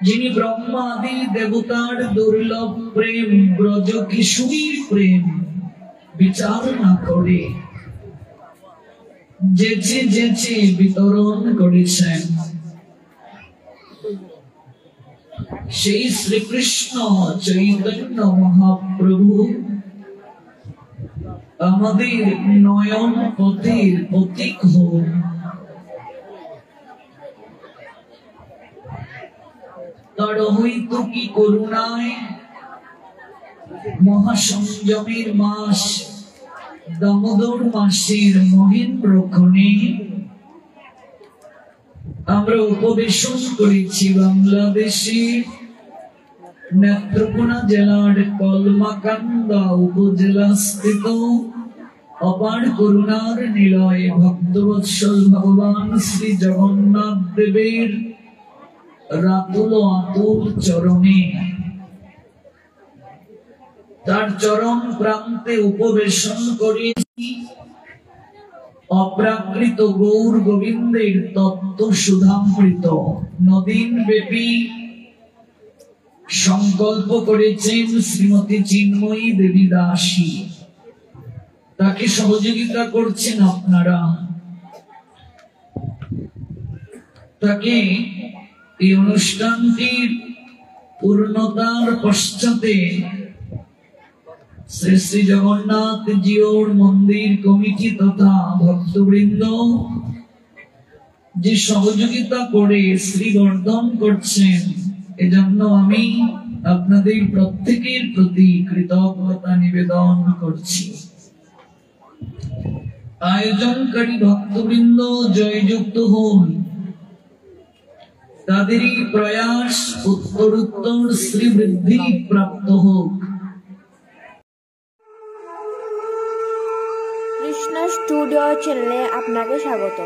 যিনি ব্রহ্মা আদি দেবতার দুর্লভ প্রেম ব্রজ কিশোরীর প্রেম বিচার না করে যেচে যেচে বিতরণ করেছেন, সেই শ্রীকৃষ্ণ চৈতন্য মহাপ্রভু আমাদের নয়ন পথের প্রতীক হোক। তার হইতো কি করুণায় মহাসংযমের মাস দামোদর মাসের মহেন্দ্র ক্ষণে আমরা উপবেশন করেছি বাংলাদেশের নেত্রকোনা জেলার কলমাকান্দা উপজেলা স্থিত অপার করুণার নিলয় ভক্তবৎসল ভগবান শ্রী জগন্নাথ দেবের রাতুল আতুল চরণে, তার চরণ প্রান্তে উপবেশন করেছি অপ্রাকৃত গৌর গোবিন্দের তত্ত্ব সুধামৃত নদীন ব্যাপী সংকল্প করেছেন শ্রীমতী চিন্ময়ী দেবী দাসী। তাকে সহযোগিতা করছেন আপনারা। তাকে এই অনুষ্ঠানটির পূর্ণতার পশ্চাতে শ্রী শ্রী জগন্নাথ জিওর মন্দির কমিটি তথা ভক্তবৃন্দ যে সহযোগিতা করে শ্রীবর্ধন করছেন, এজন্য আমি আপনাদের প্রত্যেকের প্রতি কৃতজ্ঞতা নিবেদন করছি। আয়োজনকারী ভক্তবৃন্দ জয়যুক্ত হন, তাদেরই প্রয়াস উত্তরোত্তর শ্রীবৃদ্ধি প্রাপ্ত হোক। কৃষ্ণ স্টুডিও চ্যানেলে আপনাকে স্বাগত।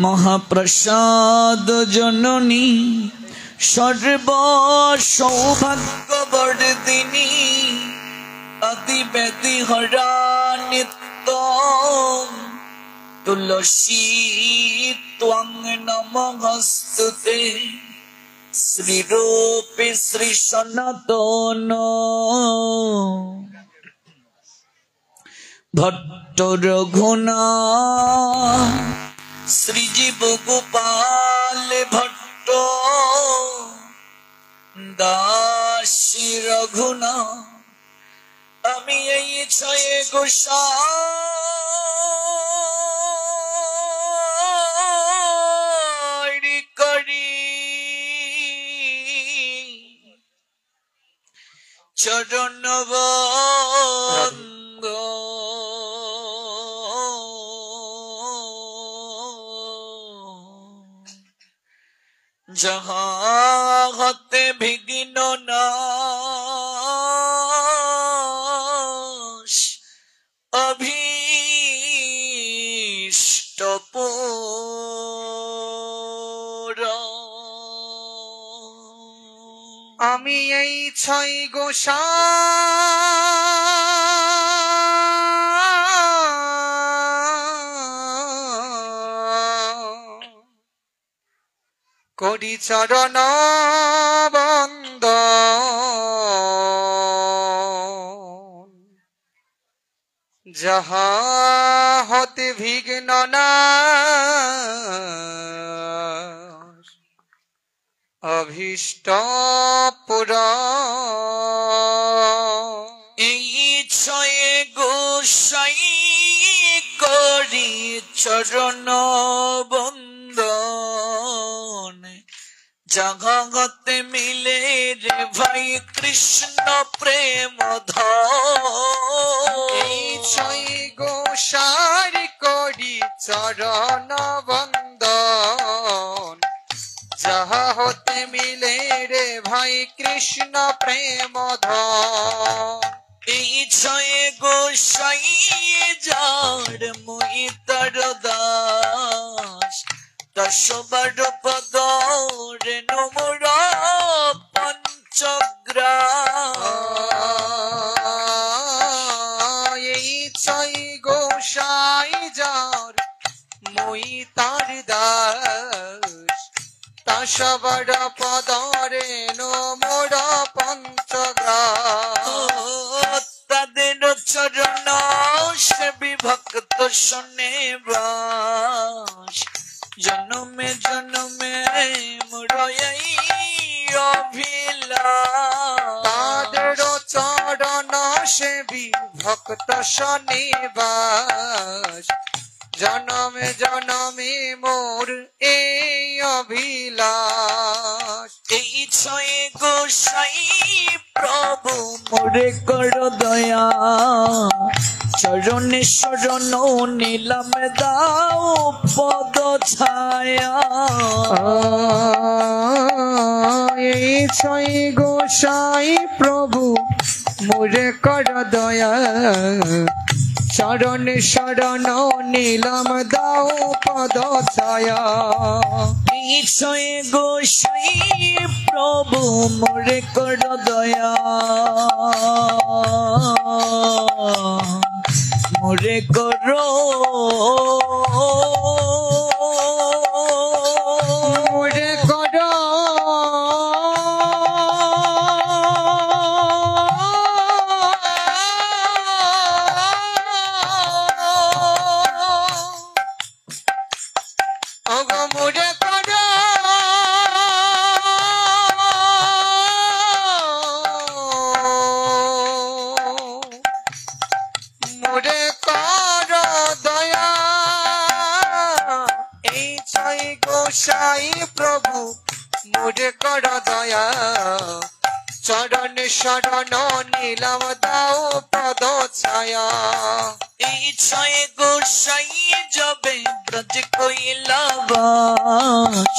মহাপ্রসাদ জননী সর্ব সৌভাগ্য বর্ধিনী অতি ব্যতি হরা নিত্য তুলসী ত্বং নমস্তুতে শ্রীরূপে শ্রী সনাতন ভট্ট রঘুনাথ শ্রীজীব গোপাল ভট্ট দাসী রঘুনাথ আমি এই ছয় গোসাই করি চরণ বন্দ যাহা হতে বিঘ্ন নাশ অভীষ্ট পূরণ। আমি এই ছয় গোসাই করি চরণ বন্দন, যাহা হতে বিঘ্ন নাশ অভীষ্ট পূরণ। এই ছয় গোসাই করি চরণ বন্দন, জগতে মিলে রে ভাই কৃষ্ণ প্রেম ধন। এই ছয় গোসাই করি চরণ বন্দন, যাহা হতে মিলে রে ভাই কৃষ্ণ প্রেম ধন। এই ছয় গোসাই যার মুই তার দাস, 10 12 পদ রেণু মোর পঞ্চগ্রাম। এই ছয় গোসাই যার মই তার দাস, সবার পদরে মোর পঞ্চগ্রাম তাদের চরণ সে বিভক্ত শোনে বাস জন্মে জন্মে মোর এই অভিলাষ তাদের চরণ সেবী ভক্ত শনিবাস জনমে জনমে মোর এই অভিলাষ এই ছয়ে গোসাই প্রভু মোরে কর দয়া চরণে শরণ নিলাম দাও পদ ছায়া এই ছয় গোসাই প্রভু মোরে কর দয়া শরণ শরণ নীলম দাও পদ ছায়া এই ছয়ে গোসাই প্রভু মোরে কর দয়া মোরে করো মোরে কর ওগো মোরে কর মোরে কর দয়া এই ছয় গোসাই প্রভু মোরে কর দয়া চরণ শরণ নীলম দাও পদ ছায়া এই ছয় গোসাই যাবে ব্রজ কইলা বাস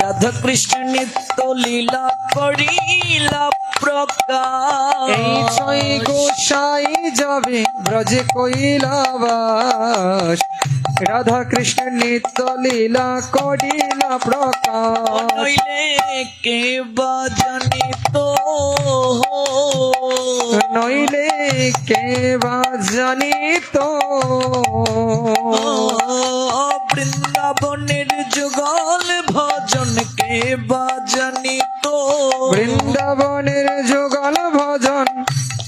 রাধা কৃষ্ণ নিত্য লীলা করিলা প্রকাশ এই ছয় গোসাই যাবে ব্রজে কৈলাবাস রাধা কৃষ্ণ নিত্য লীলা করিলা প্রকাশ নইলে কে বা জানিত নইলে কে বা জানিত বৃন্দাবনের যুগল ভজন কে বা জানিত বৃন্দাবনের যুগল ভজন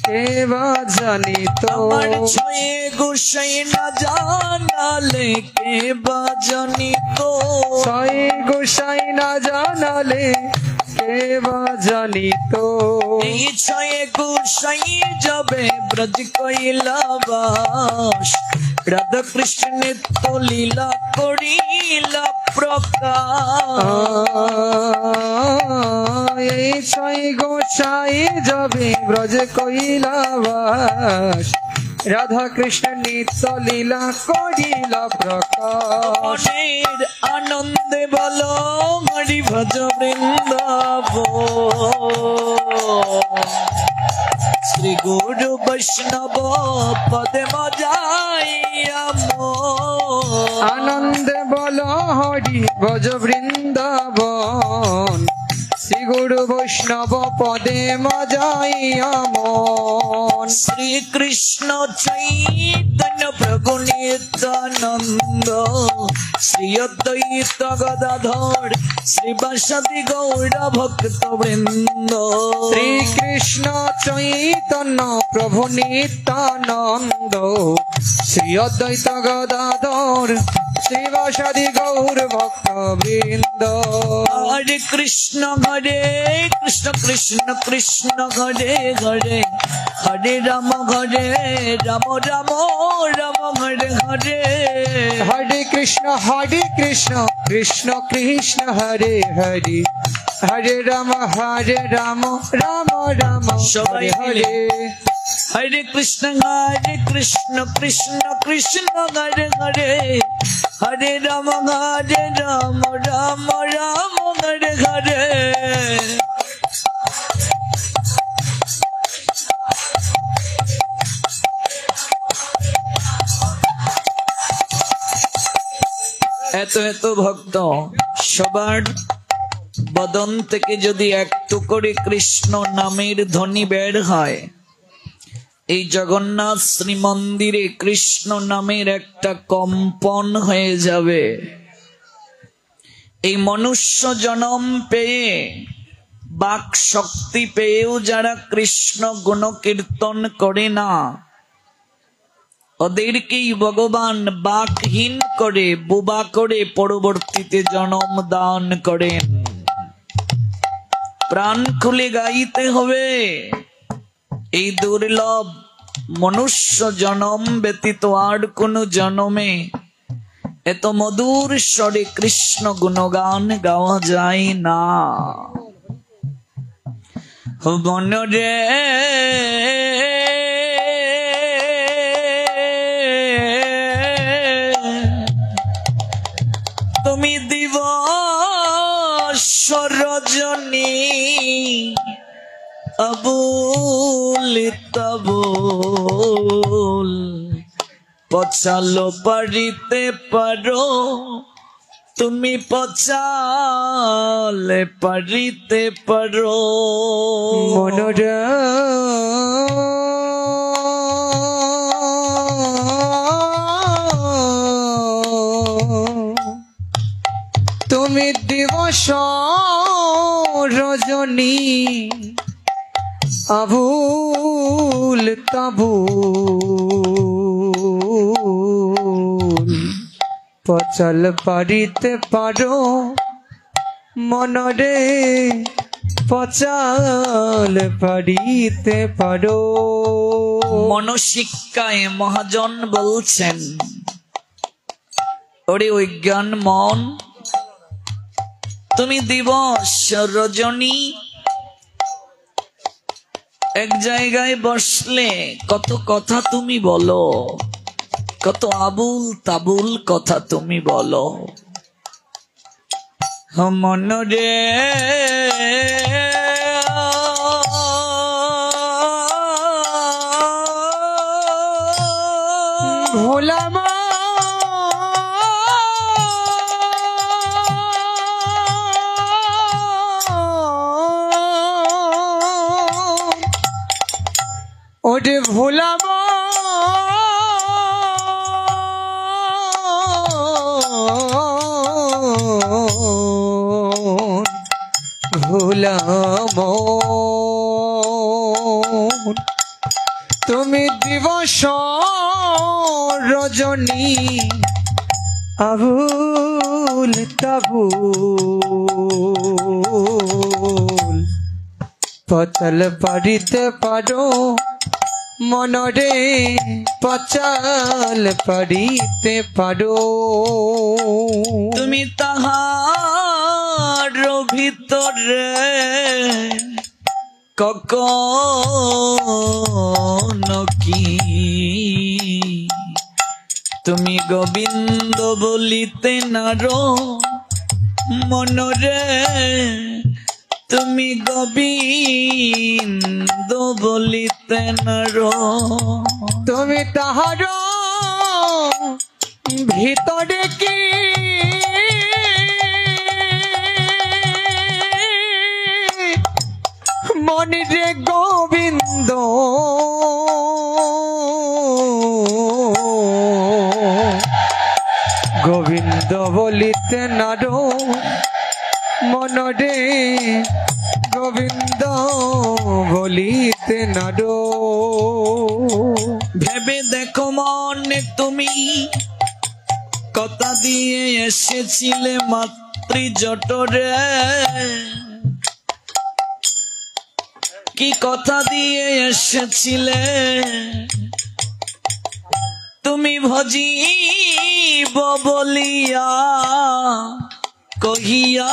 কে বা জানিত আমার ছয়ে গোসাই না জানালে কে বা জানিত ছয় গোসাই না জানালে কে বা জানিত এই ছয়ে গোসাই যাবে ব্রজ কইলা বাস রাধা কৃষ্ণ নিত্য লীলা করিলা প্রকাশ এই ছয় গোসাই যাবে ব্রজ কৈলাবাস রাধা কৃষ্ণ নিত্য লীলা করিলা প্রকাশ মনের আনন্দে বলো হরি ভজ বৃন্দাবন শ্রী গুরু বৈষ্ণব পদে মজাইয়া আনন্দে বল হরি ভজ বৃন্দাবন শ্রী গুরু বৈষ্ণব পদে মজাইয়া মন শ্রী কৃষ্ণ চৈতন্য প্রভু নিত্যানন্দ শ্রী অদ্বৈত গদাধর শ্রীবাসাদি গৌর ভক্ত বৃন্দ শ্রী কৃষ্ণ চৈতন্য প্রভু নিত্যানন্দ শ্রী অদ্বৈত গদাধর শ্রীবাসাদি গৌর ভক্ত বৃন্দ হরে কৃষ্ণ কৃষ্ণ কৃষ্ণ হরে হরে হরে রাম রাম রাম হরে হরে হরে কৃষ্ণ কৃষ্ণ কৃষ্ণ হরে হরে হরে রাম রাম রাম সবাই হরে হরে কৃষ্ণ কৃষ্ণ কৃষ্ণ হরে হরে হরে রাম রাম রাম হরে হরে এত এত ভক্ত সবার বদন থেকে যদি একটু করে কৃষ্ণ নামের ধ্বনি বের হয়, এই জগন্নাথ শ্রী মন্দিরে কৃষ্ণ নামের একটা কম্পন হয়ে যাবে। এই মনুষ্য জন্ম পেয়ে বাক শক্তি পেয়েও যারা কৃষ্ণ গুণ কীর্তন করে না, ওদেরকেই ভগবান বাকহীন করে বোবা করে পরবর্তীতে জন্ম দান করেন। প্রাণ খুলে গাইতে হবে, এই দুর্লভ মনুষ্য জন্ম ব্যতীত আর কোন জন্মে এত মধুর স্বরে কৃষ্ণ গুণগান গাওয়া যায় না। মনরে তুমি দিবস রজনী আবুল তাবুল পচালো পারিতে পারো, তুমি পচালে পারিতে পারো। মনোরা তুমি দিবস রজনী আবুল তাবুল পচল পারিতে পারো, মনরে পচল পারিতে পারো। মনশিক্ষায় মহাজন বলছেন, ওরে অজ্ঞান মন, তুমি দিবস রজনী এক জায়গায় বসলে কত কথা তুমি বলো, কত আবুল তাবুল কথা তুমি বলো। মনরে ভোলাম ওরে ভোলাম ভোলাম তুমি দিবস রজনী আবুল তাবুল পচল পারিতে পারো, মনরে পচল পারিতে পারো। তুমি তাহার ভিতরে কখনো কি তুমি গোবিন্দ বলিতে নারো, মনরে তুমি গোবিন্দ বলিতে নারো। তুমি তাহার ভিতরে কি মনিরে গোবিন্দ গোবিন্দ বলিতে নারো, মনরে গোবিন্দ বলিতে নারো। ভেবে দেখো মনে তুমি কথা দিয়ে এসেছিলে মাতৃ জঠরে, কি কথা দিয়ে এসেছিলে তুমি ভজিব বলিয়া কহিয়া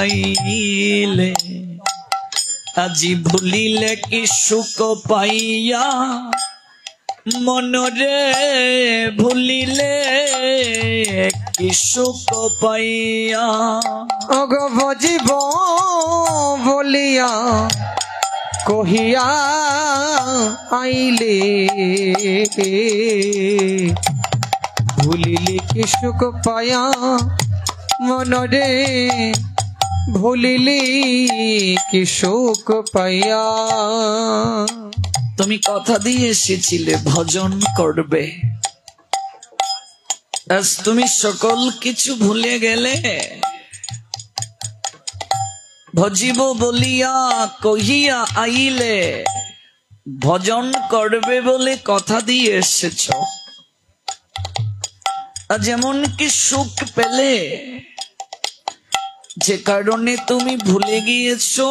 আইলে, আজি ভুলিলে কি সুখ পাইয়া, মনরে ভুলিলে কি সুখ পাইয়া। অগ ভজিব বলিয়া কহিয়া আইলে, ভুলিলে কি সুখ পায়া, মনরে ভুলিলি কি সুখ পাইয়া। তুমি কথা দিয়ে এসেছিলে ভজন করবে, আজ তুমি সকল কিছু ভুলে গেলে। ভজিব বলিয়া কহিয়া আইলে, ভজন করবে বলে কথা দিয়ে এসেছ। আজ এমন কি সুখ পেলে যে কারণে তুমি ভুলে গিয়েছো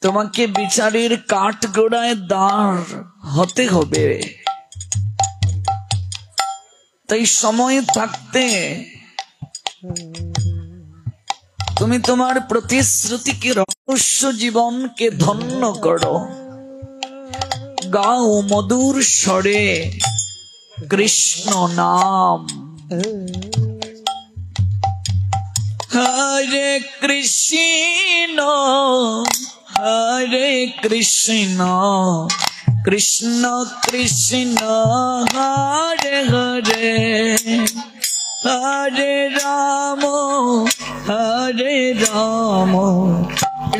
তোমাকে বিচারের কাঠ গোড়ায় দাঁড় হতে হবে। তাই সময় থাকতে তুমি তোমার প্রতিশ্রুতিকে রহস্য জীবনকে ধন্য করো। গাও মধুর স্বরে কৃষ্ণ নাম। হরে কৃষ্ণ হরে কৃষ্ণ কৃষ্ণ কৃষ্ণ হরে হরে, হরে রাম হরে রাম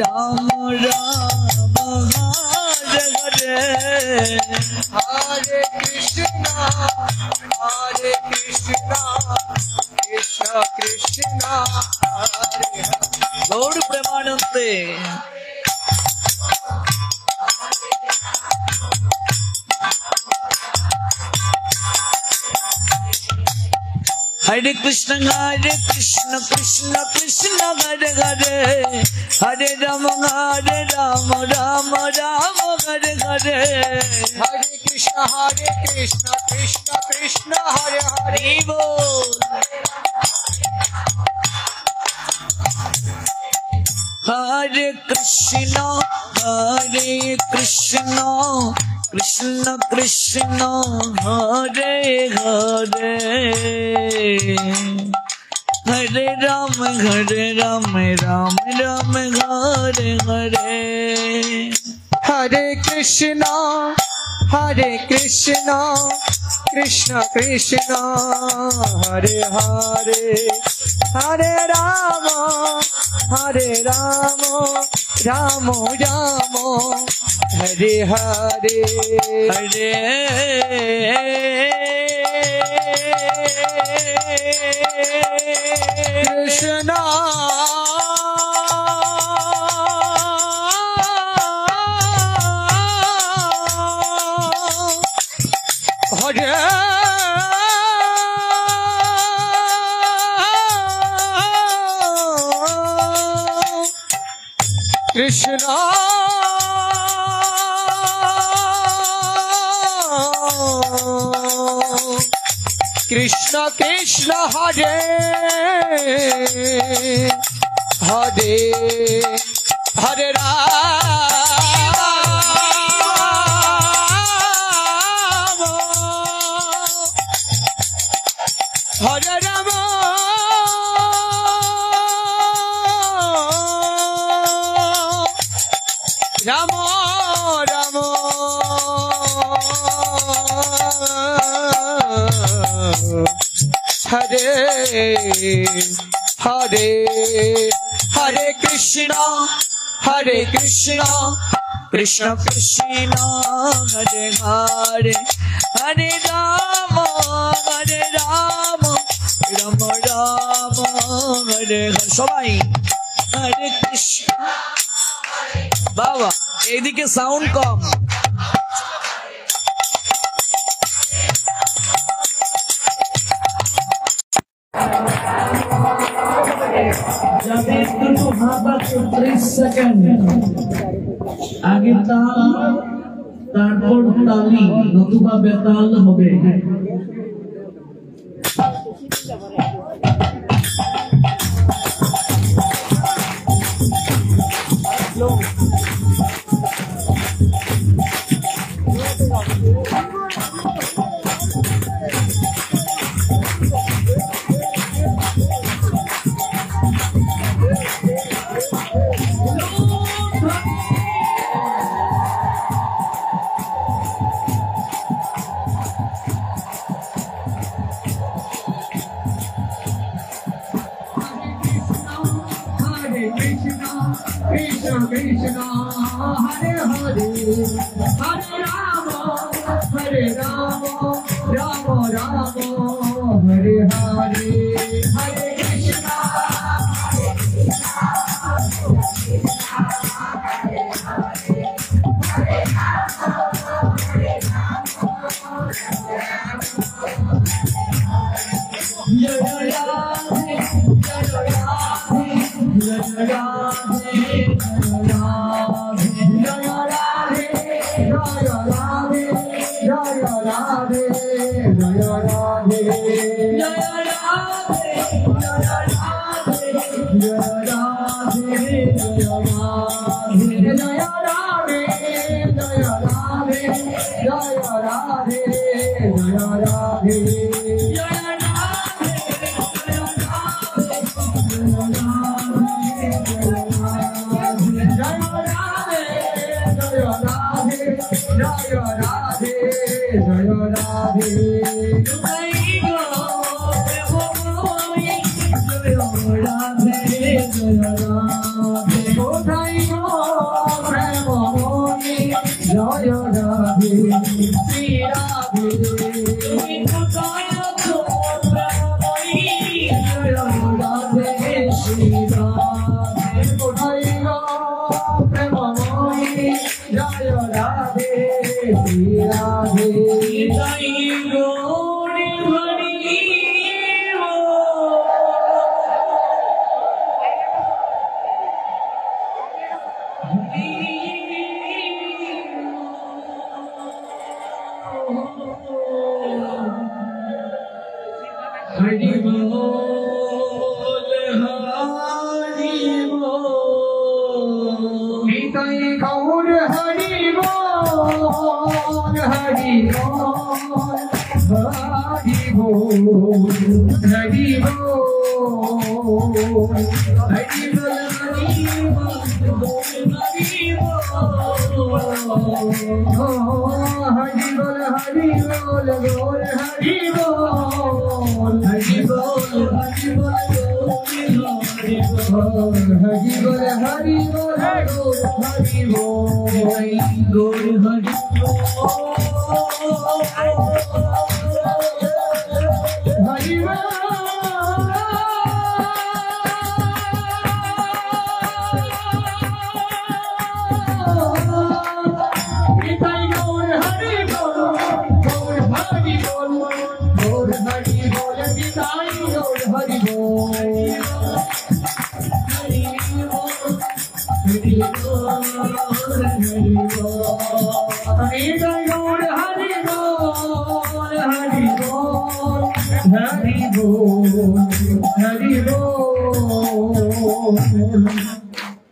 রাম রাম হরে হরে। হরে কৃষ্ণ কৃষ্ণ কৃষ্ণ হরে হরে। গৌর প্রেমানন্দে। हरे कृष्ण कृष्ण कृष्ण हरे हरे, हरे राम राम राम हरे हरे। हरे कृष्ण कृष्ण कृष्ण हरे हरे। बोल हरे कृष्ण कृष्ण कृष्ण हरे हरे, हरे राम राम राम हरे हरे। हरे कृष्ण कृष्ण कृष्ण हरे हरे, हरे राम राम राम हरे हरे। हरे कृष्ण हरे कृष्ण कृष्ण कृष्ण हरे हरे, हरे राम हरे राम राम राम हरे हरे। हरे कृष्ण कृष्ण कृष्ण हरे हरे, हरे राम राम राम हरे हरे। সবাই হরে কৃষ্ণ। বাবা এইদিকে সাউন্ড কম। যাবে দুটো হাত 30 সেকেন্ড আগে তাল, তারপর তালি, নতুবা বেতাল হবে। Krishna Krishna Hare Hare, Hare Rama Hare Rama, Rama Rama, Hare Hare, Hare Krishna,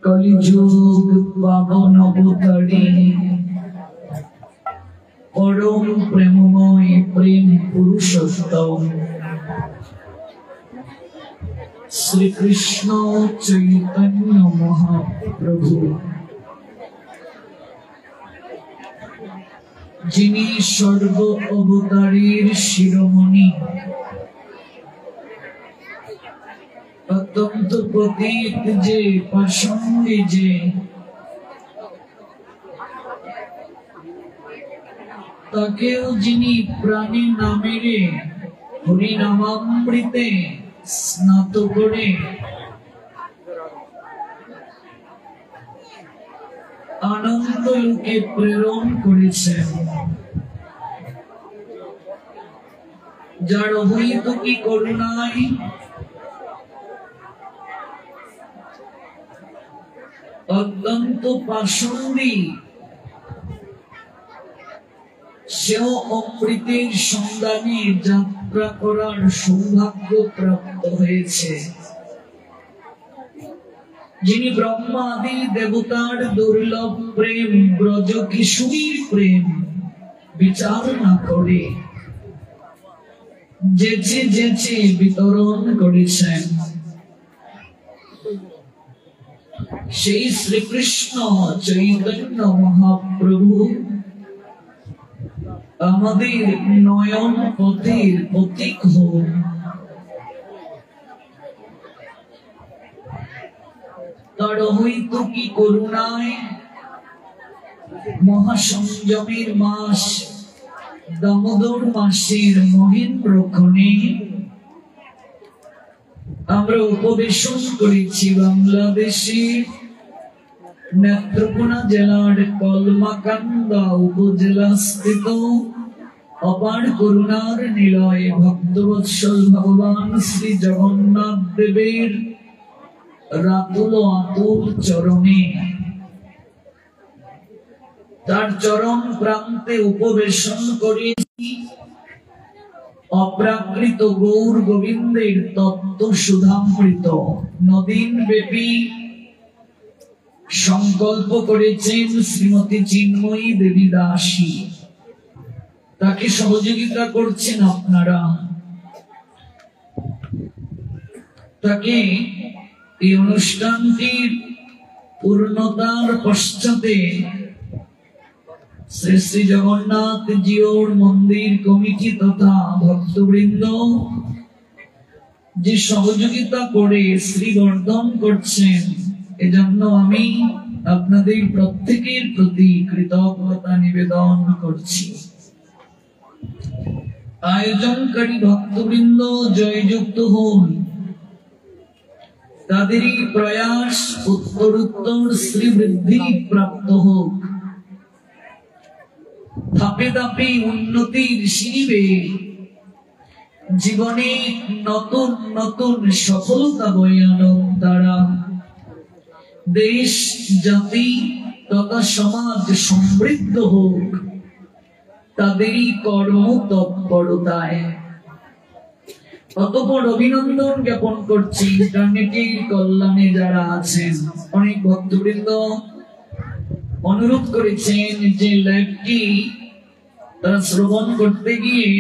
कलिजुग पावन अवतारी परम प्रेममय प्रेम पुरुषोत्तम श्री कृष्ण चैतन्य महाप्रभु जिनी सर्व अवतारीर शिरोमणि अत्यंत प्रतीक जे पाषण्डी जे ताकेও যিনি প্রাণী নামেরে হরি নামামৃতে স্নাত করে আনন্দ লোকে প্রেরণ করেছেন যার অহৈতুকী করুণায় অত্যন্ত পাষণ্ডী সেও অমৃতের সন্ধানে যাত্রা করার সৌভাগ্য প্রাপ্ত হয়েছে যিনি ব্রহ্মা আদি দেবতার দুর্লভ প্রেম ব্রজ কিশোরীর প্রেম বিচার না করে যেচে যেচে বিতরণ করেছেন সেই শ্রীকৃষ্ণ চৈতন্য মহাপ্রভু আমাদের নয়ন পথের প্রতীক হোক তার অহৈতুকী করুণায় মহাসংযমের মাস দামোদর মাসের মহেন্দ্রক্ষণে আমরা উপবেশন করেছি বাংলাদেশের নেত্রকোনা জেলার কলমাকান্দা উপজেলা স্থিত অপার করুণার নিলয় ভক্তবৎসল ভগবান শ্রী জগন্নাথ দেবের রাতুল আতুল চরণে, তার চরণ প্রান্তে উপবেশন করেছি অপ্রাকৃত গৌর গোবিন্দের তত্ত্ব সুধামৃত নদীন ব্যাপী সংকল্প করেছেন শ্রীমতী চিন্ময়ী দেবী দাসী। তাকে সহযোগিতা করছেন আপনারা। তাকে এই অনুষ্ঠানটির পূর্ণতার পশ্চাতে শ্রী শ্রী জগন্নাথ জিওর মন্দির কমিটি তথা ভক্তবৃন্দ যে সহযোগিতা করে শ্রীবর্ধন করছেন, এজন্য আমি আপনাদের প্রত্যেকের প্রতি কৃতজ্ঞতা নিবেদন করছি। আয়োজনকারী ভক্তবৃন্দ জয়যুক্ত হন, তাদেরই প্রয়াস উত্তরোত্তর শ্রীবৃদ্ধি প্রাপ্ত হোক। ধাপে ধাপে উন্নতির শিবে জীবনে নতুন নতুন সফলতা বয়ে আনুক তারা। দেশ জাতি তথা সমাজ সমৃদ্ধ হোক তাদেরই কর্ম তৎপরতায়। অতঃপর অভিনন্দন জ্ঞাপন করছি ইন্টারনেটের কল্যাণে যারা আছেন। অনেক ভক্তবৃন্দ অনুরোধ করেছেন যে লাইভটি তারা শ্রবণ করতে গিয়ে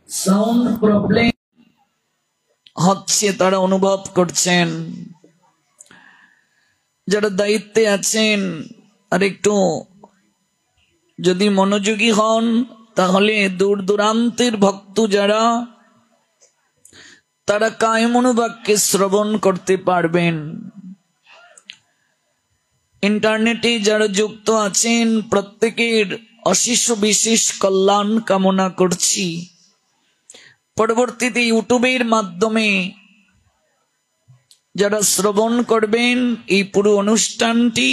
সাউন্ড প্রবলেম হচ্ছে, তারা অনুভব করছেন। যারা দায়িত্বে আছেন আর একটু যদি মনোযোগী হন তাহলে দূর দূরান্তের ভক্ত যারা, তারা কায়মনোবাক্যে শ্রবণ করতে পারবেন। ইন্টারনেটে যারা যুক্ত আছেন প্রত্যেকের অশেষ বিশেষ কল্যাণ কামনা করছি। পরবর্তীতে ইউটিউবের মাধ্যমে যারা শ্রবণ করবেন এই পুরো অনুষ্ঠানটি,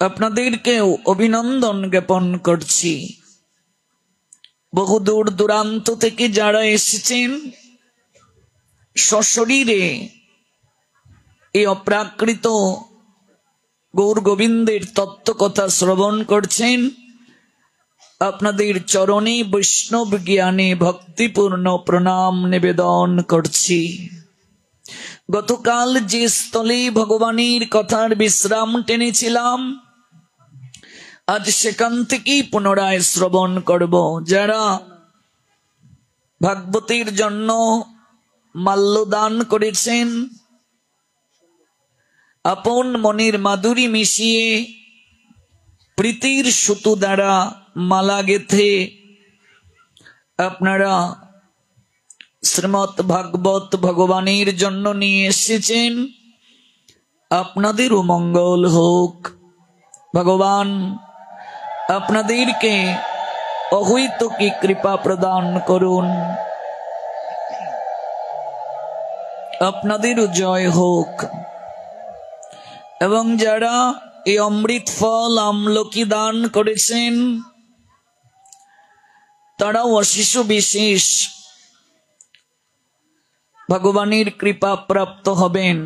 আপনাদেরকেও অভিনন্দন জ্ঞাপন করছি। বহু দূর দূরান্ত থেকে যারা এসেছেন সশরীরে এই অপ্রাকৃত গৌর গোবিন্দের তত্ত্ব কথা শ্রবণ করছেন, আপনাদের চরণে বৈষ্ণব জ্ঞানে ভক্তিপূর্ণ প্রণাম নিবেদন করছি। গতকাল যে স্থলে ভগবানের কথার বিশ্রাম টেনেছিলাম, আজ সেখান থেকেই পুনরায় শ্রবণ করব। যারা ভাগবতীর জন্য মাল্যদান করেছেন, আপন মনের মাধুরী মিশিয়ে প্রীতির সুতো দ্বারা মালা গেথে আপনারা শ্রীমৎ ভাগবত ভগবানের জন্য নিয়ে এসেছেন, আপনাদেরও মঙ্গল হোক। ভগবান আপনাদেরকে অহৈতুকী কৃপা প্রদান করুন, আপনাদেরও জয় হোক। এবং যারা এই অমৃত ফল আমলকি দান করেছেন, তারাও অশেষ বিশেষ ভগবানের কৃপা প্রাপ্ত হবেন।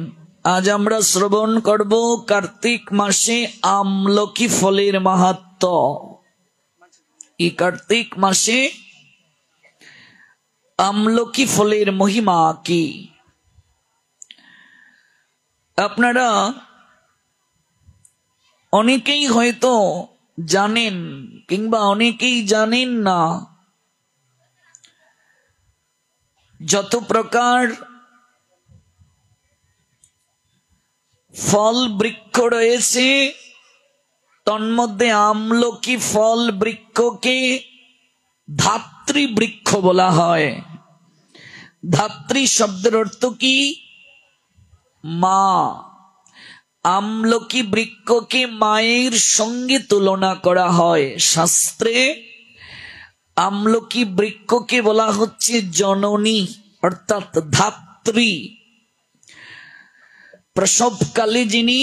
আজ আমরা শ্রবণ করব কার্তিক মাসে আমলকি ফলের মাহাত্ম্য। এই কার্তিক মাসে আমলকি ফলের মহিমা কি? আপনারা অনেকেই হয়তো জানেন কিংবা অনেকেই জানেন না, যত প্রকার ফল বৃক্ষ রয়েছে তন্মধ্যে আমলকি ফল বৃক্ষকে ধাত্রী বৃক্ষ বলা হয়। ধাত্রী শব্দের অর্থ কি? মা। আমলকি বৃক্ষকে মায়ের সঙ্গে তুলনা করা হয় শাস্ত্রে। আমলকি বৃক্ষকে বলা হচ্ছে জননী, অর্থাৎ ধাত্রী। প্রসবকালে যিনি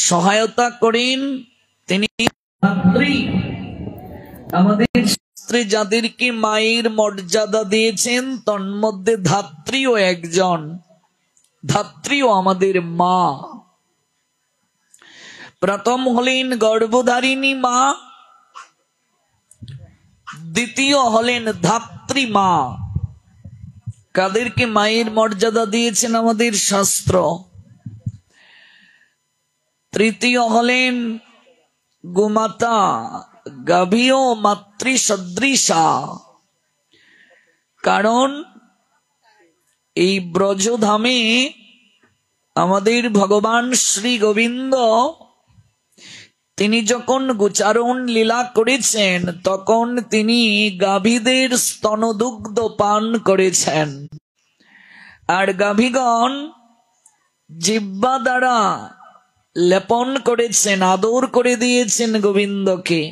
সহায়তা করেন তিনি ধাত্রী। আমাদের শাস্ত্রে যাদেরকে মায়ের মর্যাদা দিয়েছেন তন্মধ্যে ধাত্রীও একজন। ধাত্রীও আমাদের মা। প্রথম হলেন গর্ভধারিণী মা, দ্বিতীয় হলেন ধাত্রী মা। কাদেরকে মায়ের মর্যাদা দিয়েছেন আমাদের শাস্ত্র। তৃতীয় হলেন গোমাতা, গাভীও মাতৃ সদৃশা। কারণ এই ব্রজধামে আমাদের ভগবান শ্রী গোবিন্দ তিনি যখন গোচারণ লীলা করেছেন তখন তিনি গাভীদের স্তনদুগ্ধ পান করেছেন। আর গাভীগণ জিহ্বা দ্বারা লেপন করেছেন, আদর করে দিয়েছেন গোবিন্দকে,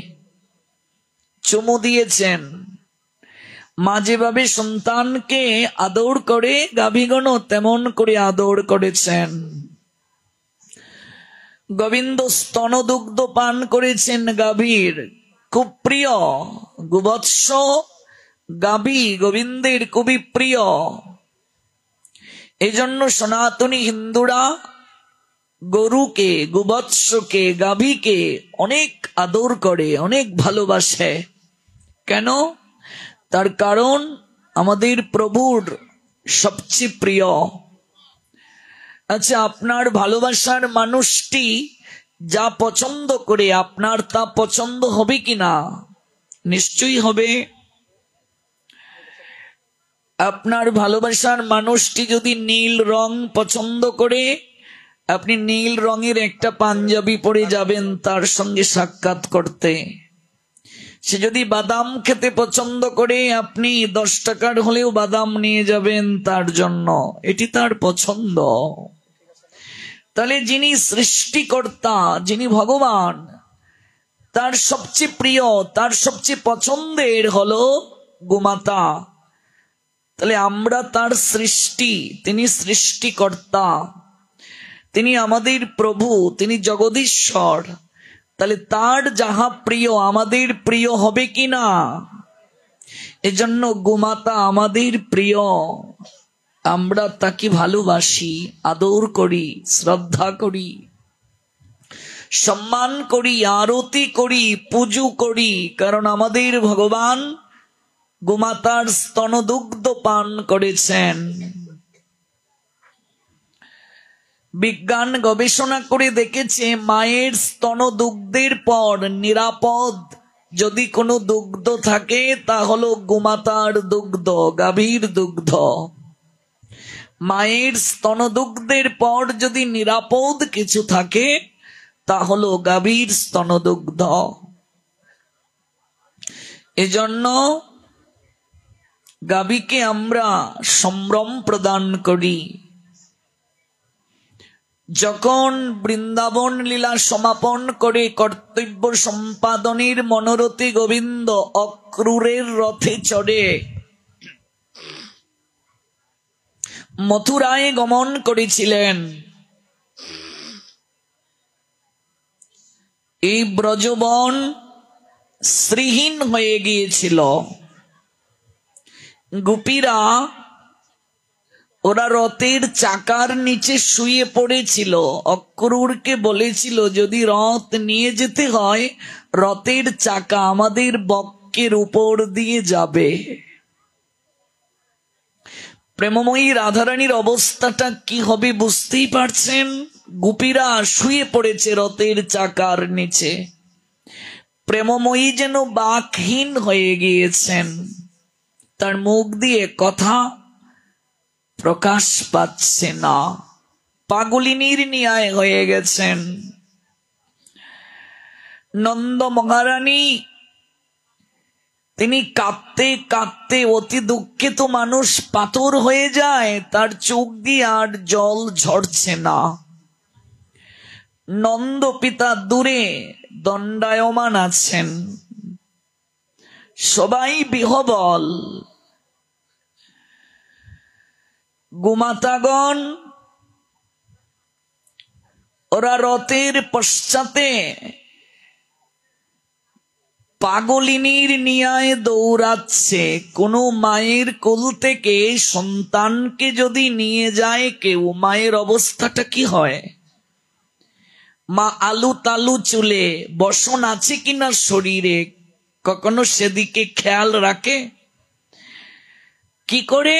চুমু দিয়েছেন। মা যেভাবে সন্তানকে আদর করে গাভীগণও তেমন করে আদর করেছেন। গোবিন্দ স্তনদুগ্ধ পান করেছেন গাভীর, খুব প্রিয়। গোবৎস গাভী গোবিন্দের খুবই প্রিয়। এই জন্য সনাতনী হিন্দুরা গরুকে, গোবৎসকে, গাভীকে অনেক আদর করে, অনেক ভালোবাসে। কেন? তার কারণ আমাদের প্রভুর সবচেয়ে প্রিয়। আচ্ছা, আপনার ভালোবাসার মানুষটি যা পছন্দ করে আপনার তা পছন্দ হবে কিনা? নিশ্চয়ই হবে। আপনার ভালোবাসার মানুষটি যদি নীল রং পছন্দ করে, আপনি নীল রঙের একটা পাঞ্জাবি পরে যাবেন তার সঙ্গে সাক্ষাৎ করতে। সে যদি বাদাম খেতে পছন্দ করে, আপনি 10 টাকার হলেও বাদাম নিয়ে যাবেন তার জন্য, এটি তার পছন্দ। তাহলে যিনি সৃষ্টিকর্তা, যিনি ভগবান, তার সবচেয়ে প্রিয়, তার সবচেয়ে পছন্দের হলো গোমাতা। তাহলে আমরা তার সৃষ্টি, তিনি সৃষ্টিকর্তা, তিনি আমাদের প্রভু, তিনি জগদীশ্বর। তাহলে তার যাহা প্রিয় আমাদের প্রিয় হবে কিনা? এজন্য গোমাতা আমাদের প্রিয়। আমরা তাকে ভালোবাসি, আদর করি, শ্রদ্ধা করি, সম্মান করি, আরতি করি, পুজো করি। কারণ আমাদের ভগবান গোমাতার স্তনদুগ্ধ পান করেছেন। বিজ্ঞান গবেষণা করে দেখেছে মায়ের স্তনদুগ্ধের পর নিরাপদ যদি কোনো দুগ্ধ থাকে তা হলো গোমাতার দুগ্ধ, গাভীর দুগ্ধ। মায়ের স্তনদুগ্ধের পর যদি নিরাপদ কিছু থাকে তা হলো গাভীর স্তনদুগ্ধ। এজন্য গাভীকে আমরা সম্ভ্রম প্রদান করি। যখন বৃন্দাবন লীলা সমাপন করে কর্তব্য সম্পাদনের মনোরথে গোবিন্দ অক্রূরের রথে চড়ে মথুরায় গমন করেছিলেন, এই ব্রজবন শ্রীহীন হয়ে গিয়েছিল। গোপীরা ওরা রথের চাকার নিচে শুয়ে পড়েছিল। অক্রূরকে বলেছিল যদি রথ নিয়ে যেতে হয় রথের চাকা আমাদের বক্ষের উপর দিয়ে যাবে। প্রেমময়ী রাধারানীর অবস্থাটা কি হবে বুঝতেই পারছেন। গোপীরা শুয়ে পড়েছে রথের চাকার নিচে, প্রেমময়ী যেন বাকহীন হয়ে গিয়েছেন, তার মুখ দিয়ে কথা প্রকাশ পাচ্ছে না, পাগলিনীর ন্যায় হয়ে গেছেন। নন্দ মহারানী তিনি কাঁদতে কাঁদতে, অতি দুঃখিত মানুষ পাথর হয়ে যায়, তার চোখ দিয়ে আর জল ঝরছে না। নন্দ পিতা দূরে দণ্ডায়মান আছেন, সবাই বিহবল। গোমাতাগণ ওরা রথের পশ্চাতে পাগলিনীর নিয়ায় দৌড়াচ্ছে। কোনো মায়ের কোল থেকে সন্তানকে যদি নিয়ে যায় কেউ, মায়ের অবস্থাটা কি হয়? মা আলু তালু চুলে, বসন আছে কিনা শরীরে, কখনো সেদিকে খেয়াল রাখে? কি করে?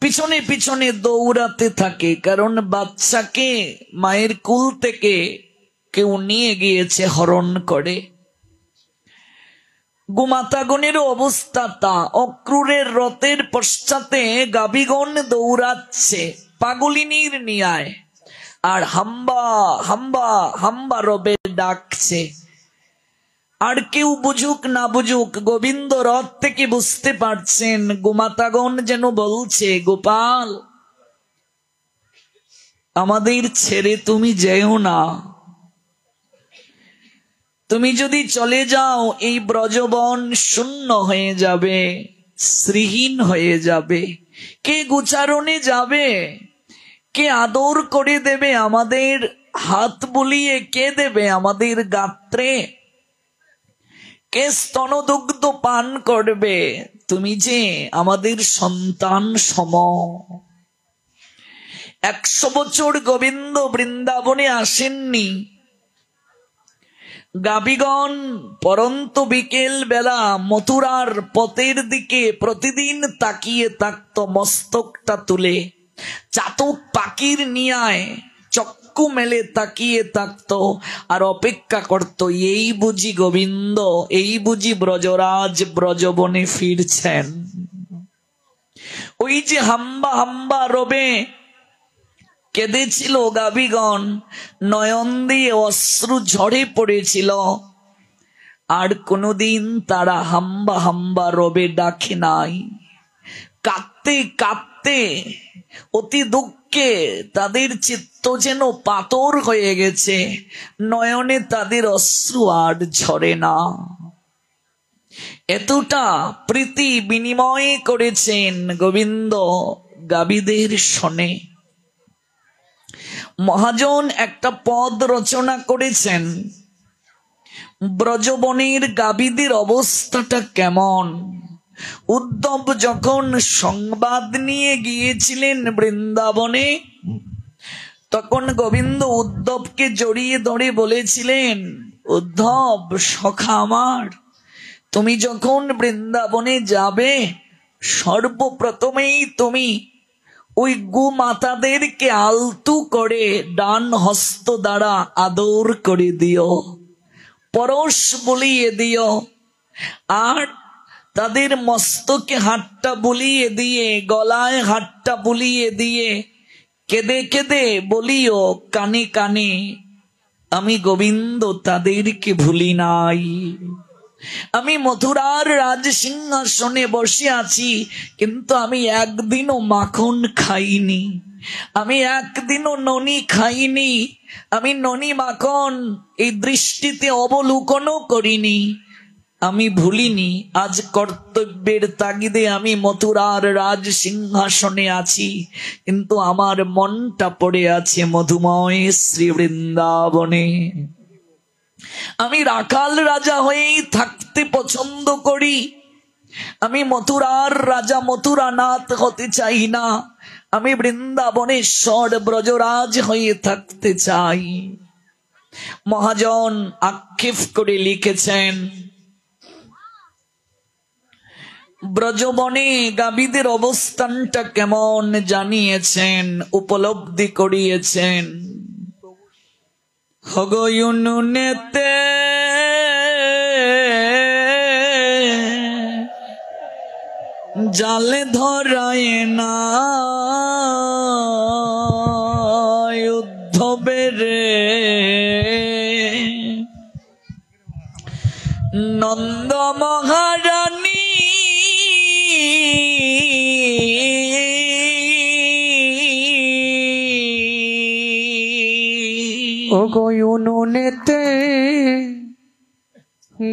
পিছনে পিছনে দৌড়াতে থাকে, কারণ বাচ্চাকে মায়ের কুল থেকে কেউ নিয়ে গিয়েছে হরণ করে। গোমাতাগণের অবস্থা তা। অক্রূরের রথের পশ্চাতে গাভীগণ দৌড়াচ্ছে পাগলিনীর নিয়ায়, আর হাম্বা হাম্বা হাম্বা রবে ডাকছে। আর কেউ বুঝুক না বুঝুক, গোবিন্দ রথ থেকে বুঝতে পারছেন গোমাতাগণ যেন বলছে, গোপাল আমাদের ছেড়ে তুমি যেও না। তুমি যদি চলে যাও এই ব্রজবন শূন্য হয়ে যাবে, শ্রীহীন হয়ে যাবে। কে গোচারণে যাবে? কে আদর করে দেবে? আমাদের হাত বুলিয়ে কে দেবে আমাদের গাত্রে? কে স্তনদুগ্ধ পান করবে? তুমি যে আমাদের সন্তান সম। 100 বছর গোবিন্দ বৃন্দাবনে আসেননি। গাভীগণ পরন্ত বিকেল বেলা মথুরার পথের দিকে প্রতিদিন তাকিয়ে থাকত, মস্তকটা তুলে। চাতক পাখির নিয়ায় চক্ষু মেলে তাকিয়ে থাকতো আর অপেক্ষা করত, এই বুঝি গোবিন্দ, এই বুঝি ব্রজরাজ ব্রজবনে ফিরছেন। ওই যে হাম্বা হাম্বা রবে কেঁদেছিল গাভীগণ, নয়ন দিয়ে অশ্রু ঝরে পড়েছিল। আর কোনদিন তারা হাম্বা হাম্বা রবে ডাকে নাই। কাঁদতে কাঁদতে অতি দুঃখে তাদের চিত্ত যেন পাথর হয়ে গেছে, নয়নে তাদের অশ্রু আর ঝরে না। এতটা প্রীতি বিনিময় করেছেন গোবিন্দ গাভীদের শোনে। মহাজন একটা পদ রচনা করেছেন, ব্রজবনের গাভীদের অবস্থাটা কেমন। উদ্ধব যখন সংবাদ নিয়ে গিয়েছিলেন বৃন্দাবনে, তখন গোবিন্দ উদ্ধবকে জড়িয়ে ধরে বলেছিলেন, উদ্ধব সখা আমার, তুমি যখন বৃন্দাবনে যাবে সর্বপ্রথমেই তুমি ওই গোমাতাদেরকে আলতু করে ডান হস্ত দ্বারা আদর করে দিও, পরশ বুলিয়ে দিও। আর তাদের মস্তকে হাতটা বুলিয়ে দিয়ে, গলায় হাতটা বুলিয়ে দিয়ে কেঁদে কেঁদে বলিও কানে কানে, আমি গোবিন্দ তাদেরকে ভুলি নাই। আমি মথুরার রাজ সিংহাসনে বসে আছি, কিন্তু আমি একদিনও মাখন খাইনি, আমি একদিনও ননি খাইনি, আমি ননি মাখন এই দৃষ্টিতে অবলোকনও করিনি। আমি ভুলিনি, আজ কর্তব্যের তাগিদে আমি মথুরার রাজ সিংহাসনে আছি, কিন্তু আমার মনটা পড়ে আছে মধুময় শ্রী বৃন্দাবনে। আমি রাখাল রাজা হয়েই থাকতে পছন্দ করি, আমি মথুরার রাজা মথুরানাথ হতে চাই না, আমি বৃন্দাবনেশ্বর ব্রজরাজ হয়ে থাকতে চাই। মহাজন আক্ষেপ করে লিখেছেন, ব্রজবনে গাভীদের অবস্থানটা কেমন জানিয়েছেন, উপলব্ধি করিয়েছেন। হগয়ুনুনেতে জালে ধরায় না উদ্ধবেরে, নন্দ মহারানী ও গো উনুনেতে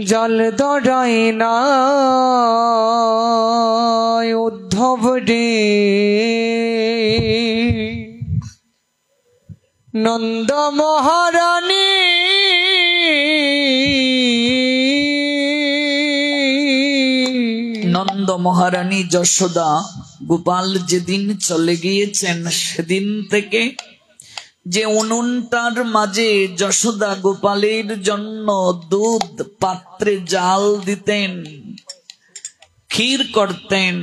জল ধরায় না উদ্ধব রে নন্দ মহারানী নন্দ মহারানী যশোদা গোপাল যেদিন চলে গিয়েছেন সেদিন থেকে যে উনুনটার মাঝে যশোদা গোপালের জন্য দুধ পাত্রে জাল দিতেন, ক্ষীর করতেন,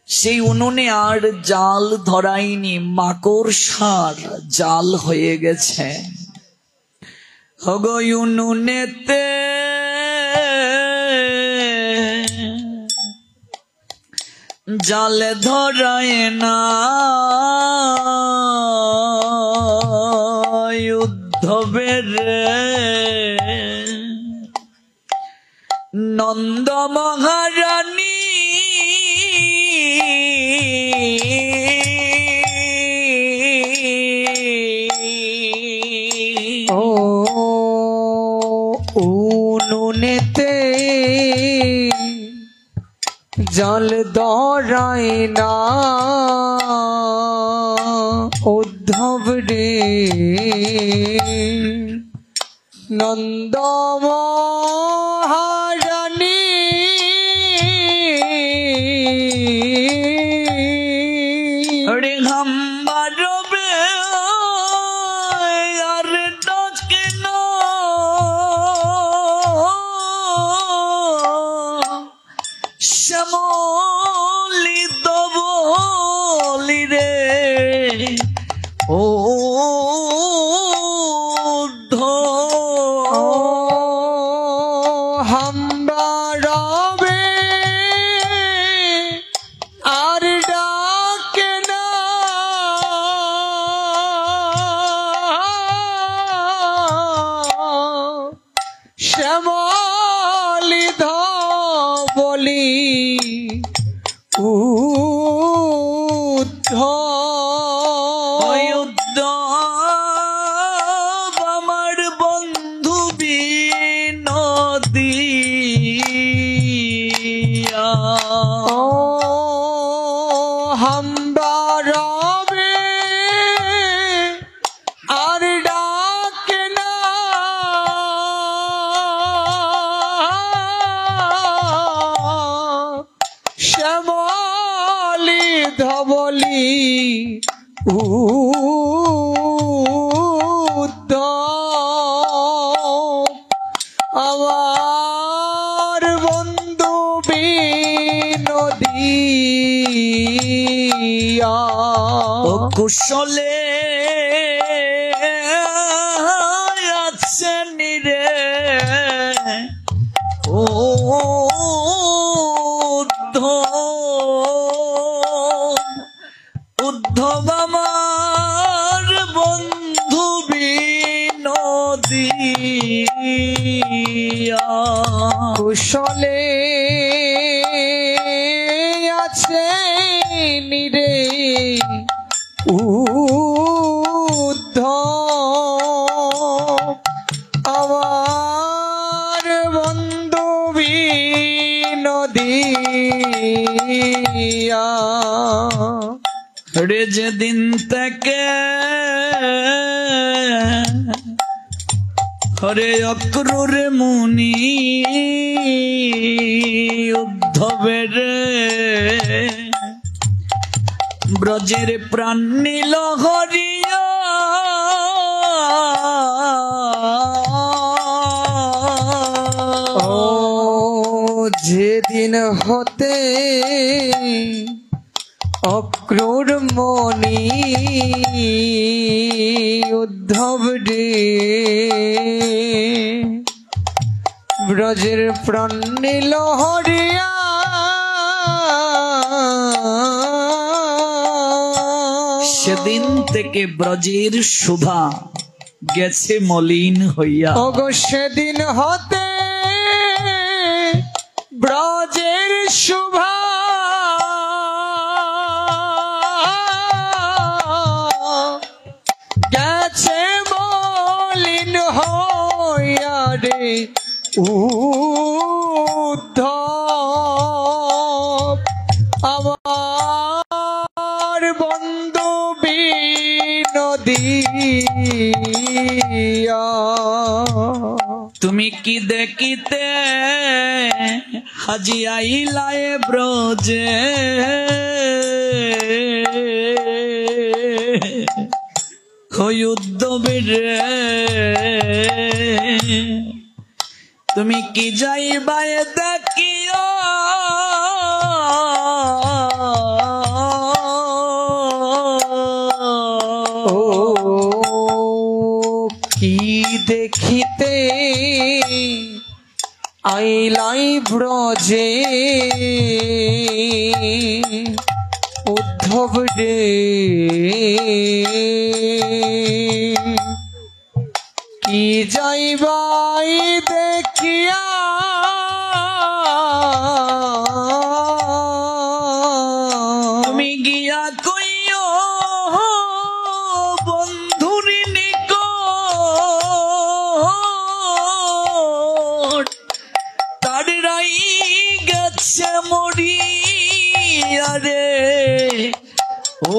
সেই উনুনে আর জাল ধরায়নি, মাকড়সার জাল হয়ে গেছে। হগো উনুনেতে জাল ধরায় না উদ্ধবের নন্দ মহারানী ও উনুনেতে জল ধরায় না উদ্ধব রে নন্দ মহারানী রে হাম্বারবে আর ডাকে না শ্যামলি দবলি রে ও হাম্বারবে আর ডাকে না শ্যামলি ধবলি উদ্ধব আমার বন্ধু বিনোদিয়া ও হাম্বারবে আর ডাকে না শ্যামলি ধবলি আমার বন্ধু বিনোদিয়া ও কুশলে আছেন রে ও উদ্ধব আমার বন্ধু বিনোদিয়া কুশলে আছে নিরে উদ্ধব আমার বন্ধু বিনোদিয়া রে যেদিন থেকে হরে অক্রুর মুনি উদ্ধবের ব্রজের প্রাণ নীল হরিয়া ও যেদিন হতে অক্রুর মনি উদ্ধব রে ব্রজের প্রাণ নীল হরিয়া সেদিন থেকে ব্রজের শোভা গেছে মলিন হইয়া। ওগো সেদিন হতে ব্রজের শোভা গেছে উদ্ধব আমার বন্ধু বিনোদিয়া। তুমি কি দেখিতে হাজি আইলায় ব্রজে, ওই উদ্ধবের তুমি কি যাইবায় দেখিও, ও কি দেখিতে আইলাই ব্রজে উদ্ধব রে, কি যাইবাই দেখিয়া তুমি গিয়া কইও বন্ধুর নিকট, তার রাই গেছে মরিয়া রে, ও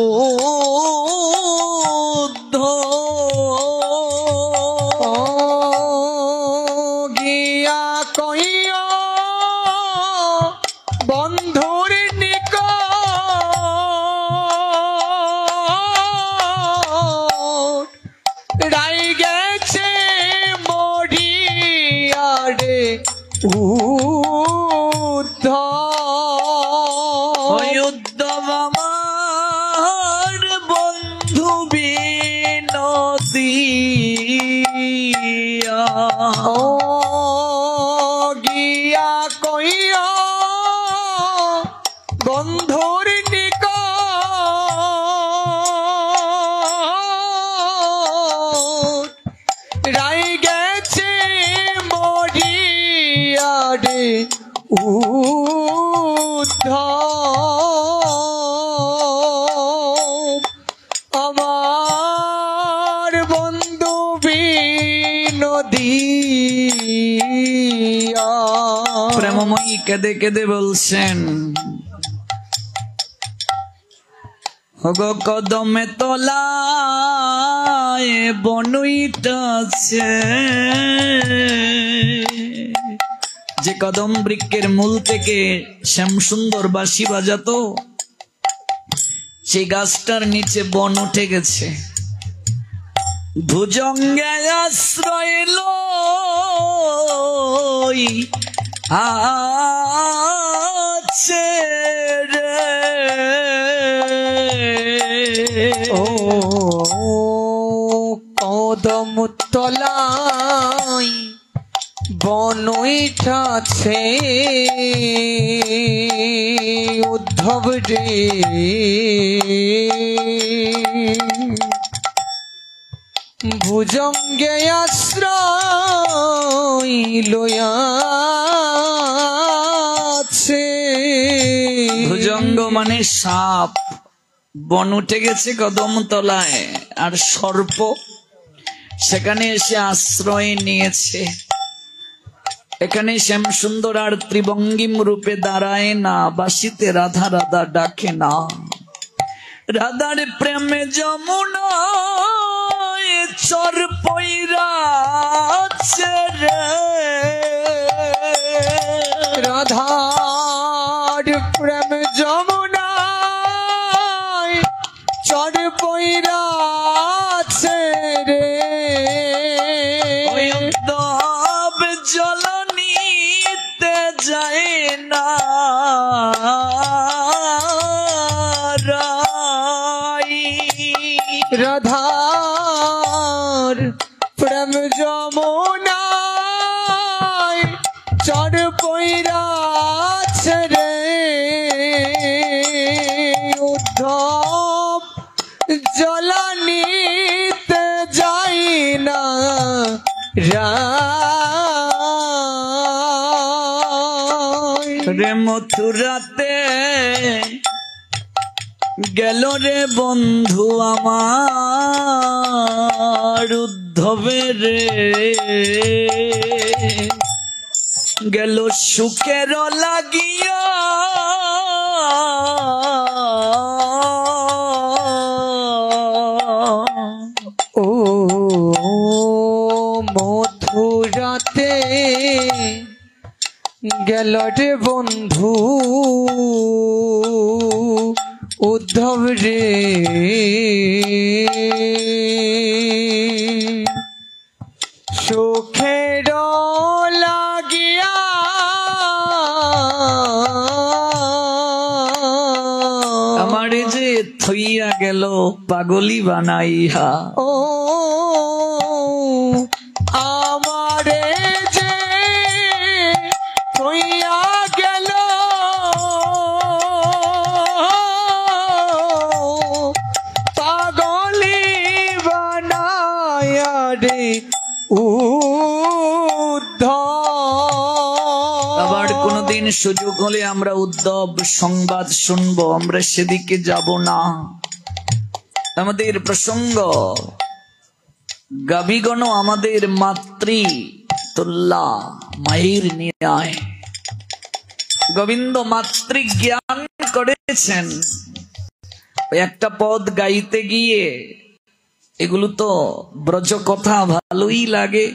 গিয়া কইয়া বন্ধুর নিকট, রাই গেছে মরিয়া রে উদ্ধব আমার বন্ধু বিনোদিয়া। ও গিয়া কইয়া বন্ধুর নিকট, রাই গেছে মরিয়া রে উদ্ধব আমার বন্ধু বিনোদিয়া। প্রেমময়ী কেঁদে কেঁদে বলছেন, ওগো কদমে তলায় বনুইটাছে, যে কদম বৃক্ষের মূল থেকে শ্যামসুন্দর বাঁশি বাজাতো, সেই গাছটার নিচে বন উঠে গেছে। ভুজঙ্গে আশ্রয় লই আছে রে, ও কদম তলায় বনইঠাছে উদ্ধব রে, ভুজঙ্গে আশ্রয় লয়াছে। ভুজঙ্গ মানে সাপ, বন উঠে গেছে কদম তলায়, আর সর্প সেখানে এসে আশ্রয় নিয়েছে। এখানে শ্যামসুন্দর আর ত্রিভঙ্গিম রূপে দাঁড়ায় না, বাঁশিতে রাধা রাধা ডাকে না। রাধার প্রেমে যমুনা চর পইরাছে রে, রাধার প্রেম যমুনায় চর পইরাছে রে, ওই উদ্ধব জল নিতে যায় না রাই। রাধার প্রেম যমুনায় চর পইরাছে রে, উদ্ধব জলা নিতে যাই না রাই। রে মথুরাতে গেল রে বন্ধু আমার উদ্ধবের রে, গেল সুখের লাগিয়া ও মথুরাতে গেল রে বন্ধু উদ্ধব রে সুখের লাগিয়া আমার যে থইয়া গেল পাগলি বানাইয়া ও আমারে যে থইয়া গেল পাগলি বানায়া রে আবার কোনদিন সুযোগ হলে আমরা উদ্ধব সংবাদ শুনবো, আমরা সেদিকে যাব না। আমাদের প্রসঙ্গ গাভীগণ আমাদের মাতৃ তুল্লা মায়ের ন্যায়। গোবিন্দ মাতৃ জ্ঞান করেছেন। একটা পদ গাইতে গিয়ে এগুলো তো ব্রজ কথা ভালোই লাগে,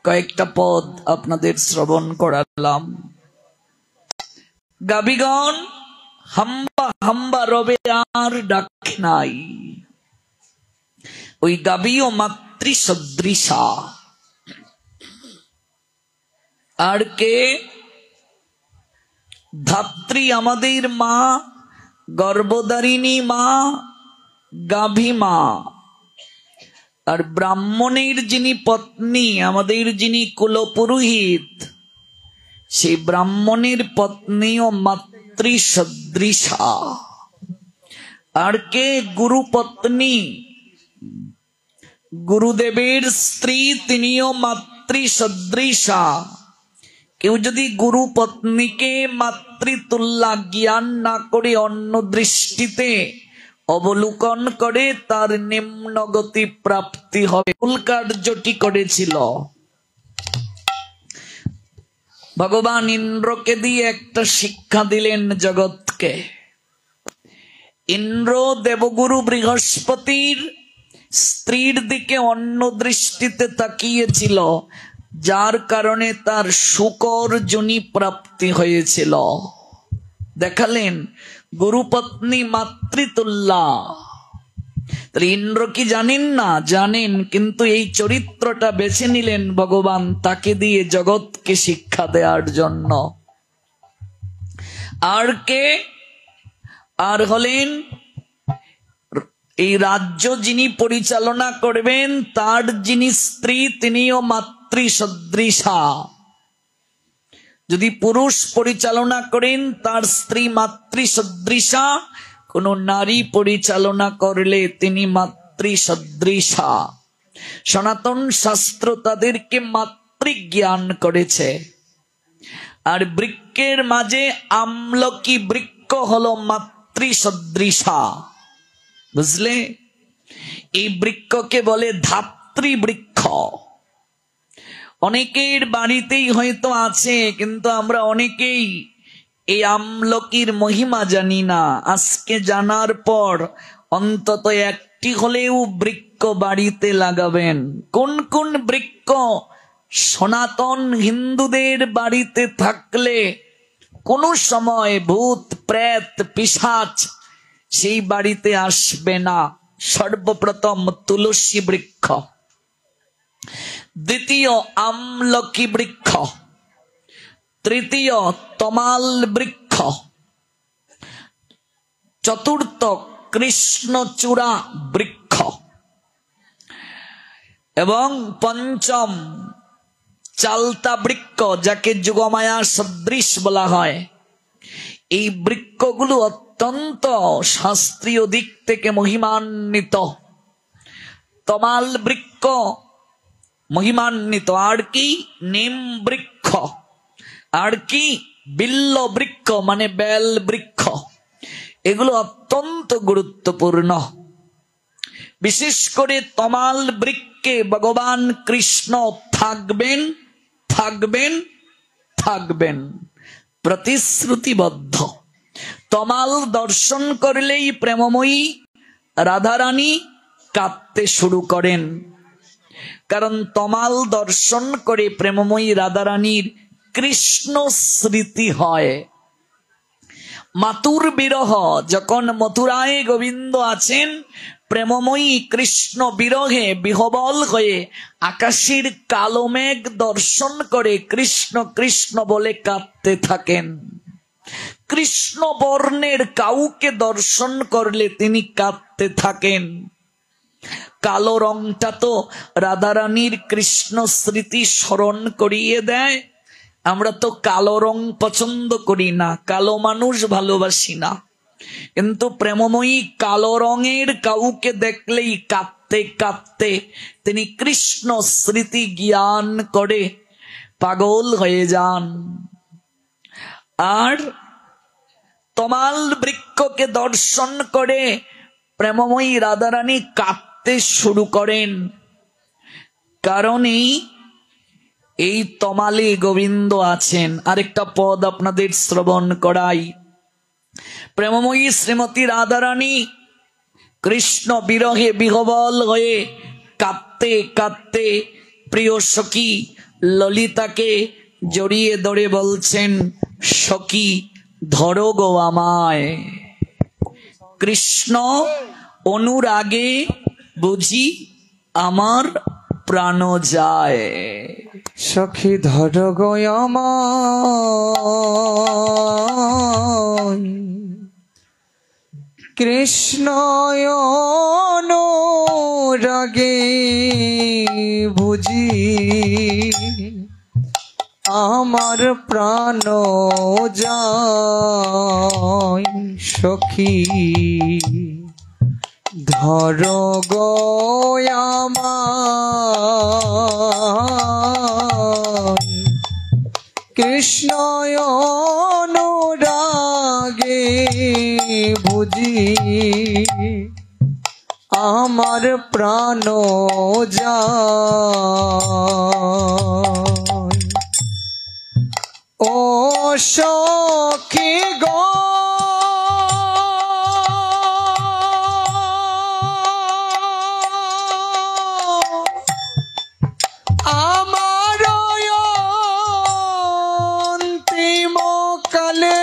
কয়েকটা পদ আপনাদের শ্রবণ করালাম। গাভীগণ হাম্বা হাম্বা রবে আর ডাক নাই, ওই গাভীও মাতৃ সদৃশা। আর কে? ধাত্রী আমাদের মা, গর্ভধারিণী মা, গাভী মা। আর ব্রাহ্মণের যিনি পত্নী, আমাদের যিনি কুলপুরোহিত, সেই ব্রাহ্মণের পত্নীও মাতৃ সদৃশা। আর কে? গুরু পত্নী, গুরুদেবের স্ত্রী, তিনিও মাতৃ সদৃশা। কেউ যদি গুরু পত্নীকে মাতৃতুল্য জ্ঞান না করে অন্য দৃষ্টিতে অবলোকন করে, তার নিম্নগতি প্রাপ্তি হবে। মূল কার্যটি করেছিল ভগবান ইন্দ্রকে দিয়ে একটা শিক্ষা দিলেন জগৎকে। ইন্দ্র দেবগুরু বৃহস্পতির স্ত্রীর দিকে অন্য দৃষ্টিতে তাকিয়েছিল, যার কারণে তার শুকর যোনি প্রাপ্তি হয়েছিল। দেখালেন গুরুপত্নী মাতৃতুল্যা। ইন্দ্র কি জানেন না? জানেন, কিন্তু এই চরিত্রটা বেছে নিলেন ভগবান তাকে দিয়ে জগৎকে শিক্ষা দেওয়ার জন্য। আর কে? আর হলেন এই রাজ্য যিনি পরিচালনা করবেন, তার যিনি স্ত্রী, তিনিও মাতৃ সদৃশা। যদি পুরুষ পরিচালনা করেন, তার স্ত্রী মাতৃ সদৃশা। কোন নারী পরিচালনা করলে তিনি মাতৃ সদৃশা। সনাতন শাস্ত্র তাদেরকে মাতৃ জ্ঞান করেছে। আর বৃক্ষের মাঝে আমলকি বৃক্ষ হলো মাতৃ সদৃশা। বুঝলে? এই বৃক্ষকে বলে ধাত্রী বৃক্ষ। অনেকের বাড়িতেই হয়তো আছে, কিন্তু আমরা অনেকেই এই আমলকির মহিমা জানি না। আজকে জানার পর অন্তত একটি হলেও বৃক্ষ বাড়িতে লাগাবেন। কোন কোন বৃক্ষ সনাতন হিন্দুদের বাড়িতে থাকলে কোন সময় ভূত প্রেত পিশাচ সেই বাড়িতে আসবে না? সর্বপ্রথম তুলসী বৃক্ষ, দ্বিতীয় আমলকি বৃক্ষ, তৃতীয় তমাল বৃক্ষ, চতুর্থ কৃষ্ণচূড়া বৃক্ষ এবং পঞ্চম চালতা বৃক্ষ, যাকে যুগমায়া সদৃশ বলা হয়। এই বৃক্ষগুলো অত্যন্ত শাস্ত্রীয় দিক থেকে মহিমান্বিত। তমাল বৃক্ষ মহিমান্বিত। আর কি? নিম বৃক্ষ। আর কি? বিল্ল বৃক্ষ মানে বেল বৃক্ষ। এগুলো অত্যন্ত গুরুত্বপূর্ণ। বিশেষ করে তমাল বৃক্ষে ভগবান কৃষ্ণ থাকবেন, থাকবেন, থাকবেন, প্রতিশ্রুতিবদ্ধ। তমাল দর্শন করলেই প্রেমময়ী রাধারানী কাঁদতে শুরু করেন, কারণ তমাল দর্শন করে প্রেমময়ী রাধারানীর কৃষ্ণ স্মৃতি হয়। মাতুর বিরহ, যখন মথুরায় গোবিন্দ আছেন, প্রেমময়ী কৃষ্ণ বিরহে বিহবল হয়ে আকাশের কালো মেঘ দর্শন করে কৃষ্ণ কৃষ্ণ বলে কাঁদতে থাকেন। কৃষ্ণ বর্ণের কাউকে দর্শন করলে তিনি কাঁদতে থাকেন। কালো রংটা তো রাধারানীর কৃষ্ণ স্মৃতি স্মরণ করিয়ে দেয়। আমরা তো কালো রং পছন্দ করি না, কালো মানুষ ভালোবাসি না, কিন্তু প্রেমময়ী কালো রঙের কাউকে দেখলেই কাঁদতে কাঁদতে তিনি কৃষ্ণ স্মৃতি জ্ঞান করে পাগল হয়ে যান। আর তমাল বৃক্ষকে দর্শন করে প্রেমময়ী রাধারানী কাঁদতে শুরু করেন, কারণ এই তমালে গোবিন্দ আছেন। আরেকটা পদ আপনাদের শ্রবণ করাই। প্রেমময়ী শ্রীমতী রাধারানী কৃষ্ণ বিরহে বিহবল হয়ে কাঁদতে কাঁদতে প্রিয় সখী ললিতাকে জড়িয়ে ধরে বলছেন, সখী ধরো গো আমায়। কৃষ্ণ অনুরাগে বুঝি আমার প্রাণ যায়। সখী ধর গো আমায়, কৃষ্ণ অনুরাগে বুঝি আমার প্রাণ যায়। সখী ধর গো আমায়, কৃষ্ণ অনুরাগে বুঝি আমার প্রাণ যায়। ও সখী গো আমার অন্তিম কালে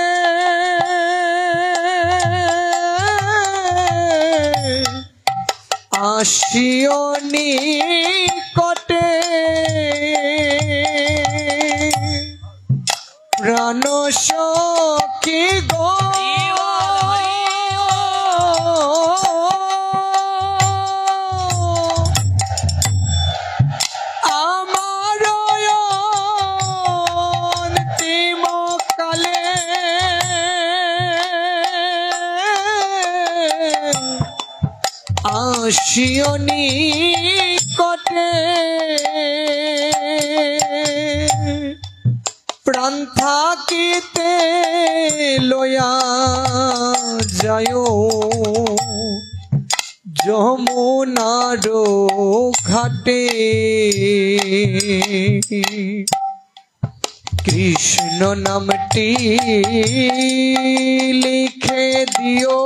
আসিও নিকটে, প্রাণ সখী গো আমার অন্তিম কালে আসিও নিকটে, প্রাণ থাকিতে লয়া যায় যমুনার ঘাটে। কৃষ্ণ নামটি লিখে দিও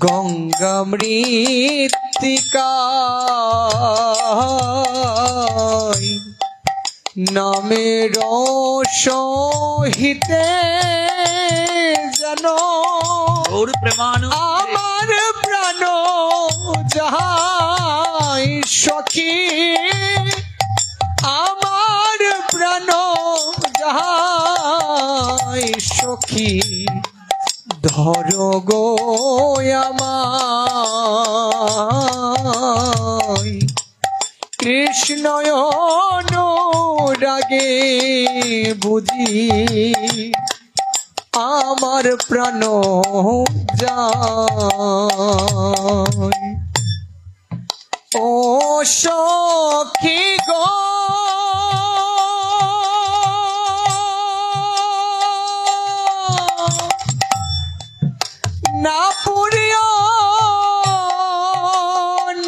গঙ্গা মৃত্তিকায়, নামের সহিতে যেন আমার প্রাণ যায়। সখী আমার প্রাণ যায়। সখী ধর গো আমায়, কৃষ্ণ অনুরাগে বুঝি আমার প্রাণ যায়। ও সখী গো না পুরিও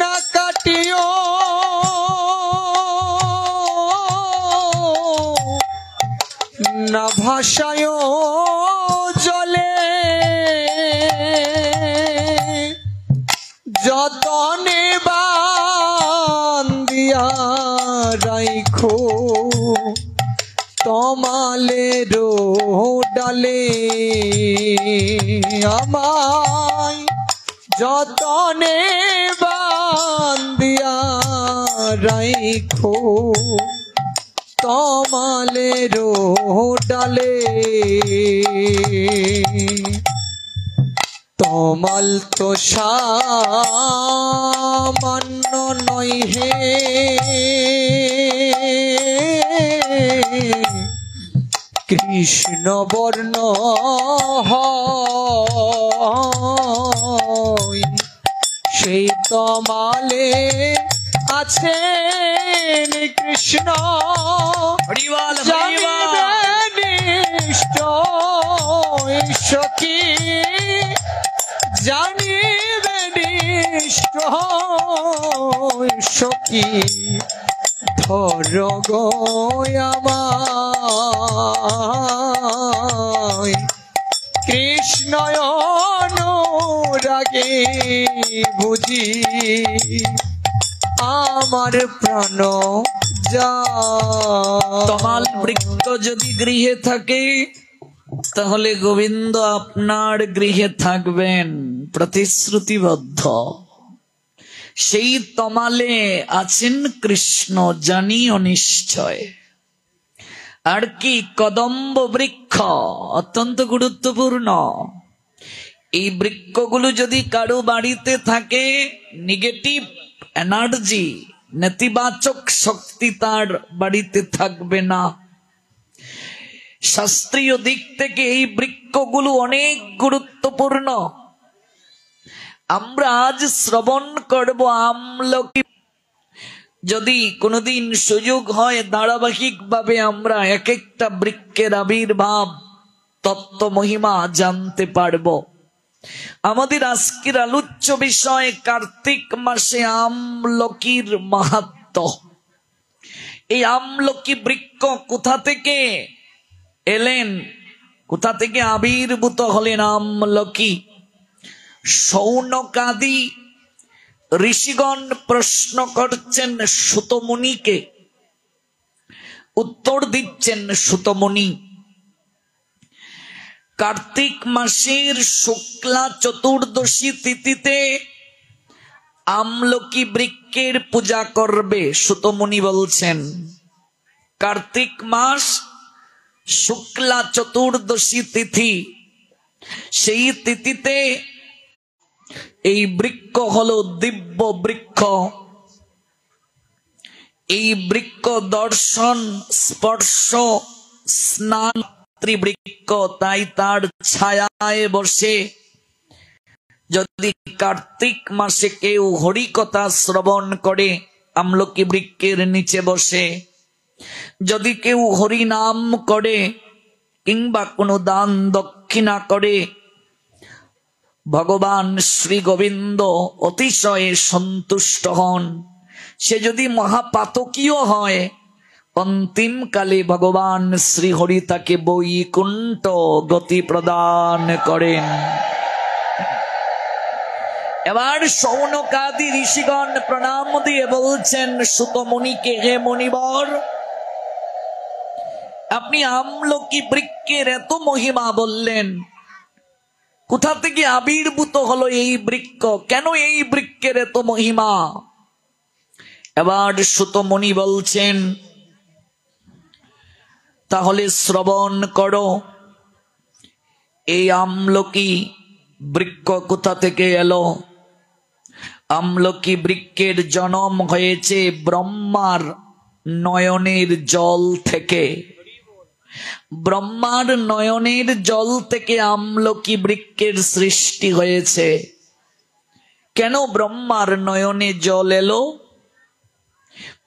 না কাটিও ভাষায় জলে যতনে বান্দিয়া রাইখো তমালের ডালে আমায় যতনে বান্দিয়া রাইখো তমালের ডালে তমাল তো সামান্য নয় হে কৃষ্ণ বর্ণ হয় সেই তমালে আছেন কৃষ্ণ জানিবে নিশ্চয় সখী জানিবে নিশ্চয় সখী ধর গো আমায় কৃষ্ণ অনুরাগে বুঝি আমার প্রাণ যা। তমাল বৃক্ষ যদি গৃহে থাকে তাহলে গোবিন্দ আপনার গৃহে থাকবেন, প্রতিশ্রুতিবদ্ধ। সেই তমালে আছেন কৃষ্ণ, জানিও নিশ্চয়। আর কি কদম্ব বৃক্ষ, অত্যন্ত গুরুত্বপূর্ণ। এই বৃক্ষগুলো যদি কারো বাড়িতে থাকে, নেগেটিভ এনার্জি, নেতিবাচক শক্তি তার বাড়িতে থাকবে না। শাস্ত্রীয় দিক থেকে এই বৃক্ষগুলো অনেক গুরুত্বপূর্ণ। আমরা আজ শ্রবণ করব আমলকি। যদি কোনোদিন সুযোগ হয় ধারাবাহিক ভাবে আমরা এক একটা বৃক্ষের আবির্ভাব, তত্ত্ব, মহিমা জানতে পারব। আমাদের আজকের আলোচ্য বিষয় কার্তিক মাসে আমলকির মাহাত্ম্য। এই আমলকি বৃক্ষ কোথা থেকে এলেন, কোথা থেকে আবির্ভূত হলেন আমলকি? শৌনকাদি ঋষিগণ প্রশ্ন করছেন সুতমুনিকে, উত্তর দিচ্ছেন সুতমুনি। কার্তিক মাসের শুক্লা চতুর্দশী তিথিতে আমলকি বৃক্ষের পূজা করবে। সুতমুনি বলছেন কার্তিক মাস শুক্লা চতুর্দশী তিথি, সেই তিথিতে এই বৃক্ষ হলো দিব্য বৃক্ষ। এই বৃক্ষ দর্শন, স্পর্শ, স্নান বৃক্ষ, তাই তার ছায়ায় বসে যদি কার্তিক মাসে কেউ হরিকথা শ্রবণ করে আমলকি বৃক্ষের নিচে বসে, যদি কেউ হরি নাম করে কিংবা কোনো দান দক্ষিণা করে, ভগবান শ্রী গোবিন্দ অতিশয়ে সন্তুষ্ট হন। সে যদি মহাপাতকীয় হয়, অন্তিম কালে ভগবান শ্রী হরি তাকে বৈকুণ্ঠ গতি প্রদান করেন। এবার শৌনকাদি ঋষিগণ প্রণাম দিয়ে বলছেন সুতমুনিকে, হে মুনিবর, আপনি আমলকি বৃক্ষের এত মহিমা বললেন, কোথা থেকে আবির্ভূত হলো এই বৃক্ষ, কেন এই বৃক্ষের এত মহিমা? এবার সুতমুনি বলছেন, তাহলে শ্রবণ করো, এই আমলকি বৃক্ষ কোথা থেকে এলো? আমলকি বৃক্ষের জন্ম হয়েছে ব্রহ্মার নয়নের জল থেকে। ব্রহ্মার নয়নের জল থেকে আমলকি বৃক্ষের সৃষ্টি হয়েছে। কেন ব্রহ্মার নয়নে জল এলো?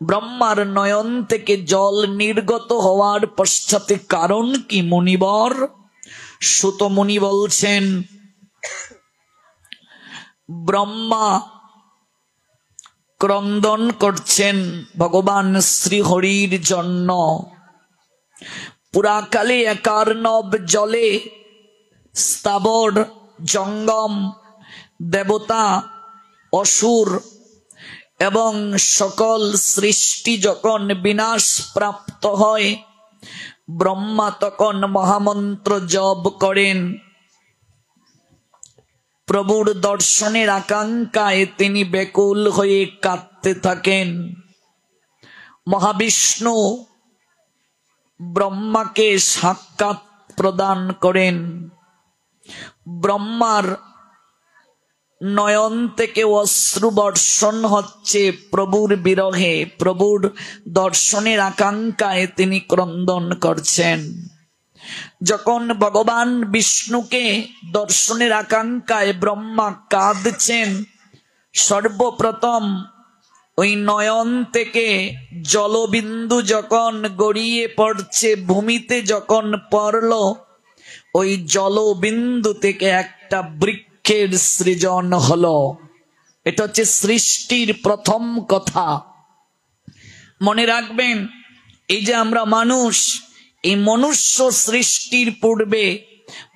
ব্রহ্মার নয়ন থেকে জল নির্গত হওয়ার পশ্চাতে কারণ কি মুনিবর? সুতমুনি বলছেন, ব্রহ্মা ক্রন্দন করছেন ভগবান শ্রী হরির জন্য। পুরাকালে একার্ণব জলে স্থাবর জঙ্গম দেবতা অসুর এবং সকল সৃষ্টি যখন বিনাশ প্রাপ্ত হয়, ব্রহ্মা তখন মহামন্ত্র জপ করেন। প্রভুর দর্শনের আকাঙ্ক্ষায় তিনি ব্যাকুল হয়ে কাঁদতে থাকেন। মহাবিষ্ণু ব্রহ্মাকে সাক্ষাৎ প্রদান করেন। ব্রহ্মার নয়ন থেকে অশ্রু বর্ষণ হচ্ছে প্রভুর বিরহে, প্রভুর দর্শনের আকাঙ্ক্ষায় তিনি ক্রন্দন করছেন। যখন ভগবান বিষ্ণুকে দর্শনের আকাঙ্ক্ষায় ব্রহ্মা কাঁদছেন, সর্বপ্রথম ওই নয়ন থেকে জলবিন্দু যখন গড়িয়ে পড়ছে, ভূমিতে যখন পড়ল, ওই জলবিন্দু থেকে একটা বৃক্ষের সৃজন হলো। এটা হচ্ছে সৃষ্টির প্রথম কথা। মনে রাখবেন, এই যে আমরা মানুষ, এই মনুষ্য সৃষ্টির পূর্বে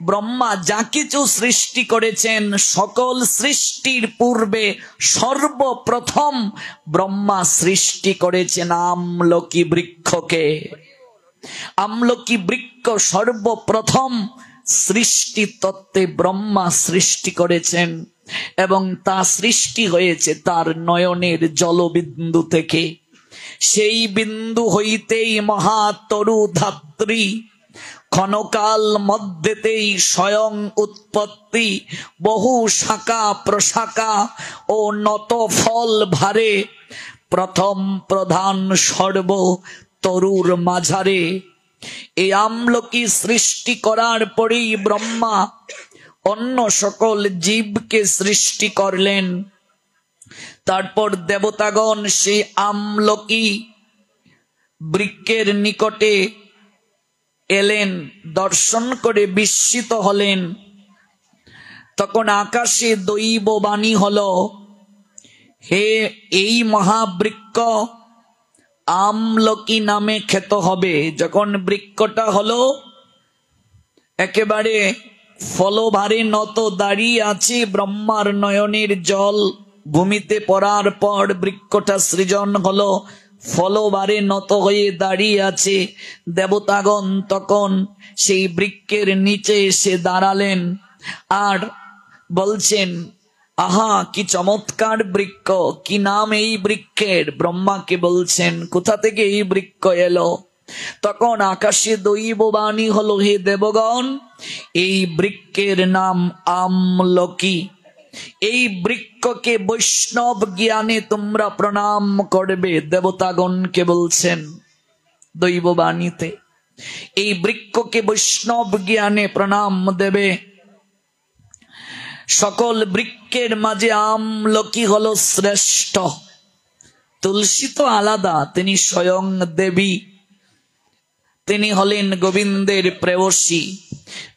ব্রহ্মা যা কিছু সৃষ্টি করেছেন, সকল সৃষ্টির পূর্বে সর্বপ্রথম ব্রহ্মা সৃষ্টি করেছেন আমলকি বৃক্ষকে। আমলকি বৃক্ষ সর্বপ্রথম সৃষ্টি তত্ত্বে ব্রহ্মা সৃষ্টি করেছেন, এবং তা সৃষ্টি হয়েছে তার নয়নের জলবিন্দু থেকে। সেই বিন্দু হইতেই মহাতরু ধাত্রী, ক্ষণকাল মধ্যেতেই স্বয়ং উৎপত্তি, বহু শাখা প্রশাখা ও নত ফল ভারে, প্রথম প্রধান সর্ব তরুর মাঝারে। এই আমলকি সৃষ্টি করার পরেই ব্রহ্মা অন্য সকল জীবকে সৃষ্টি করলেন। তারপর দেবতাগণ সেই আমলকি বৃক্ষের নিকটে এলেন, দর্শন করে বিস্মিত হলেন। তখন আকাশে দৈববাণী হলো, হে এই মহাবৃক্ষ আমলকি নামে খ্যাত হবে। যখন বৃক্ষটা হলো একেবারে ফলভারে নত দাঁড়িয়ে আছে, ব্রহ্মার নয়নের জল ভূমিতে পড়ার পর বৃক্ষটা সৃজন হলো, ফলভারে নত হয়ে দাঁড়িয়ে আছে। দেবতাগণ তখন সেই বৃক্ষের নিচে এসে দাঁড়ালেন আর বলছেন, আহা কি চমৎকার বৃক্ষ, কি নাম এই বৃক্ষের? ব্রহ্মাকে বলছেন, কোথা থেকে এই বৃক্ষ এলো? তখন আকাশে দৈববাণী হলো, হে দেবগণ, এই বৃক্ষের নাম আমলকি। এই বৃক্ষকে বৈষ্ণব জ্ঞানে তোমরা প্রণাম করবে। দেবতাগণকে বলছেন দৈববাণীতে, এই বৃক্ষকে বৈষ্ণব জ্ঞানে প্রণাম দেবে। সকল বৃক্ষের মাঝে আমলকি হলো শ্রেষ্ঠ। তুলসী তো আলাদা, তিনি স্বয়ং দেবী, তিনি হলেন গোবিন্দের প্রেয়সী।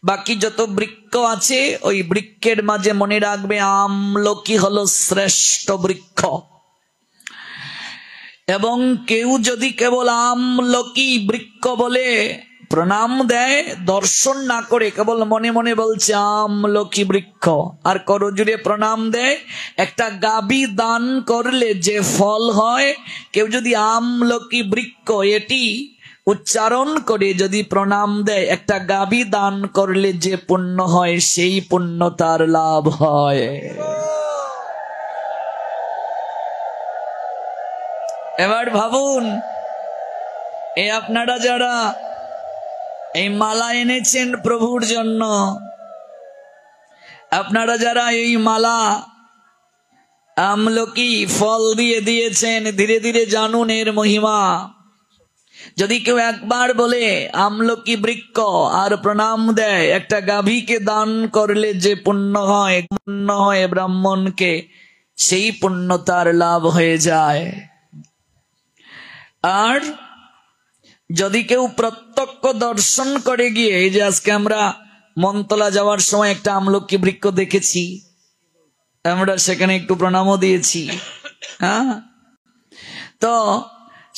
বাকি যত বৃক্ষ আছে ওই বৃক্ষের মাঝে মনে রাখবে আমলকি হলো শ্রেষ্ঠ বৃক্ষ। এবং কেউ যদি কেবল আমলকি বৃক্ষ বলে প্রণাম দেয়, দর্শন না করে কেবল মনে মনে বলছে আমলকি বৃক্ষ, আর করজুড়ে প্রণাম দেয়, একটা গাভী দান করলে যে ফল হয়, কেউ যদি আমলকি বৃক্ষ এটি উচ্চারণ করে যদি প্রণাম দেয়, একটা গাভী দান করলে যে পুণ্য হয়, সেই পুণ্য তার লাভ হয়। এবার ভাবুন, এই আপনারা যারা এই মালা এনেছেন প্রভুর জন্য, আপনারা যারা এই মালা আমলকি ফল দিয়ে দিয়েছেন, ধীরে ধীরে জানুন এর মহিমা। যদি কেউ একবার বলে আমলকি বৃক্ষ আর প্রণাম দেয়, একটা গাভীকে দান করলে যে পুণ্য হয়, পুণ্য হয় ব্রাহ্মণকে, সেই পুণ্য তার লাভ হয়ে যায়। আর যদি কেউ প্রত্যক্ষ দর্শন করে গিয়ে, এই যে আজকে আমরা মনতলা যাওয়ার সময় একটা আমলকি বৃক্ষ দেখেছি, আমরা সেখানে একটু প্রণামও দিয়েছি, হ্যাঁ, তো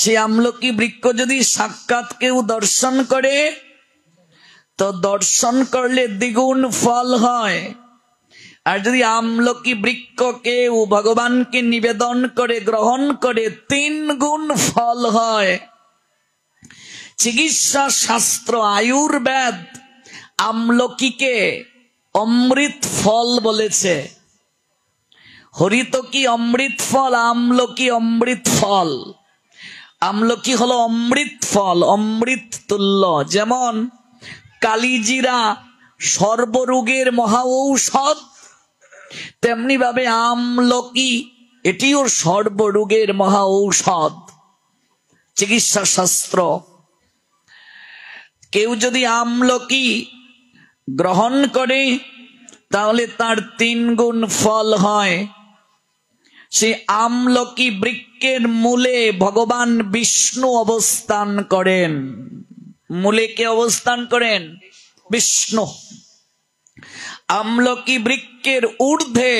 সেই আমলকি বৃক্ষ যদি সাক্ষাৎ কেউ দর্শন করে, তো দর্শন করলে দ্বিগুণ ফল হয়। আর যদি আমলকি বৃক্ষ কেউ ভগবানকে নিবেদন করে গ্রহণ করে 3 গুণ ফল হয়। চিকিৎসা শাস্ত্র আয়ুর্বেদ আমলকিকে অমৃত ফল বলেছে। হরিতকি অমৃত ফল, আমলকি অমৃত ফল। আমলকি হলো অমৃত ফল, অমৃত তুল্য। যেমন কালিজিরা সর্বরোগের মহা ঔষধ, তেমনি ভাবে আমলকি এটিও সর্বরোগের মহা ঔষধ। চিকিৎসা শাস্ত্র কেউ যদি আমলকি গ্রহণ করে তাহলে তার 3 গুণ ফল হয়। সেই আমলকি বৃক্ষের মূলে ভগবান বিষ্ণু অবস্থান করেন। মূলে কে অবস্থান করেন? বিষ্ণু। আমলকি বৃক্ষের ঊর্ধ্বে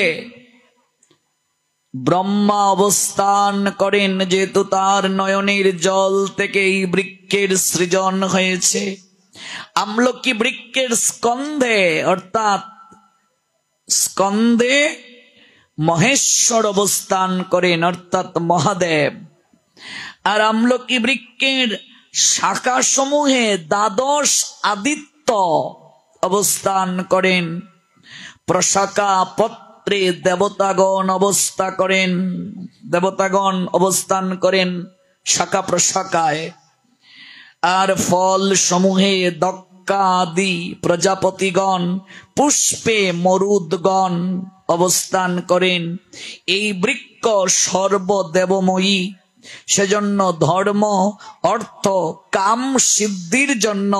ব্রহ্মা অবস্থান করেন, যেহেতু তার নয়নের জল থেকে এই বৃক্ষের সৃজন হয়েছে। আমলকি বৃক্ষের স্কন্ধে অর্থাৎ স্কন্ধে মহেশ্বর অবস্থান করেন অর্থাৎ মহাদেব। আর আমলকি বৃক্ষের শাখা সমূহে দ্বাদশ আদিত্য অবস্থান করেন। প্রশাখা পত্রে দেবতাগণ অবস্থান করেন শাখা প্রশাখায়। আর ফল সমূহে দক্কা আদি প্রজাপতিগণ, পুষ্পে মরুদগণ অবস্থান করেন। এই বৃক্ষ সর্বদেবময়ী, সেজন্য ধর্ম অর্থ কাম সিদ্ধির জন্য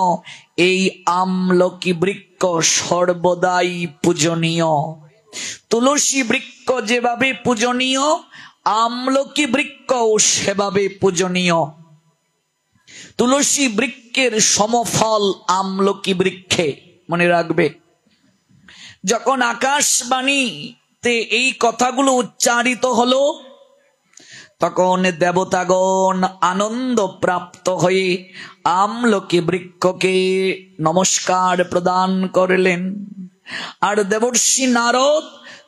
এই আমলকি বৃক্ষ সর্বদাই পূজনীয়। তুলসী বৃক্ষ যেভাবে পূজনীয়, আমলকি বৃক্ষও সেভাবে পূজনীয়। তুলসী বৃক্ষের সমফল আমলকি বৃক্ষে, মনে রাখবে। যখন আকাশবাণীতে এই কথাগুলো উচ্চারিত হলো, তখন দেবতাগণ আনন্দ প্রাপ্ত হয়ে আমলকি বৃক্ষকে নমস্কার প্রদান করলেন। আর দেবর্ষি নারদ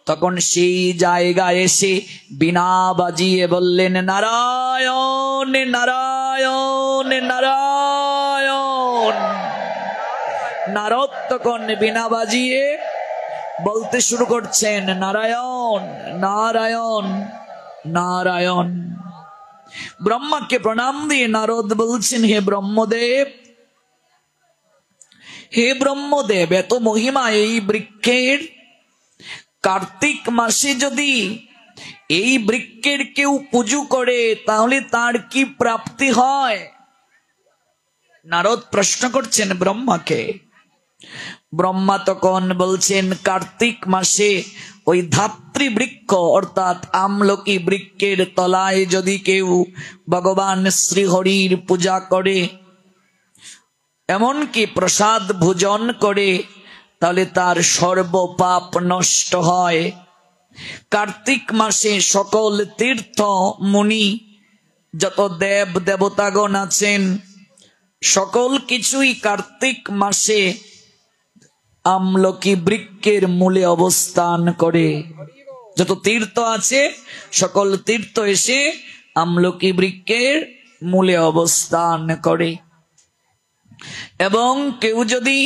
তখন সেই জায়গায় এসে বীণা বাজিয়ে বললেন, নারায়ণ নারায়ণ নারায়ণ। নারদ তখন বীণা বাজিয়ে বলতে শুরু করছেন, নারায়ণ নারায়ণ নারায়ণ। ব্রহ্মাকে প্রণাম দিয়ে নারদ বলছেন, হে ব্রহ্মদেব, হে ব্রহ্মদেব, এত মহিমা এই বৃক্ষের। কার্তিক মাসে যদি এই বৃক্ষের কেউ পুজো করে তাহলে তার কি প্রাপ্তি হয়? নারদ প্রশ্ন করছেন ব্রহ্মাকে। ব্রহ্মা তখন বলছেন, কার্তিক মাসে ওই ধাত্রী বৃক্ষ অর্থাৎ আমলকি বৃক্ষের তলায় যদি কেউ ভগবান শ্রীহরির পূজা করে, এমনকি প্রসাদ ভোজন করে, তাহলে তার সর্বপাপ নষ্ট হয়। কার্তিক মাসে সকল তীর্থ মুনি, যত দেব দেবতাগণ আছেন, সকল কিছুই কার্তিক মাসে আমলকি বৃক্ষের মূলে অবস্থান করে। যত তীর্থ আছে সকল তীর্থ এসে আমলকি বৃক্ষের মূলে অবস্থান করে। এবং কেউ যদি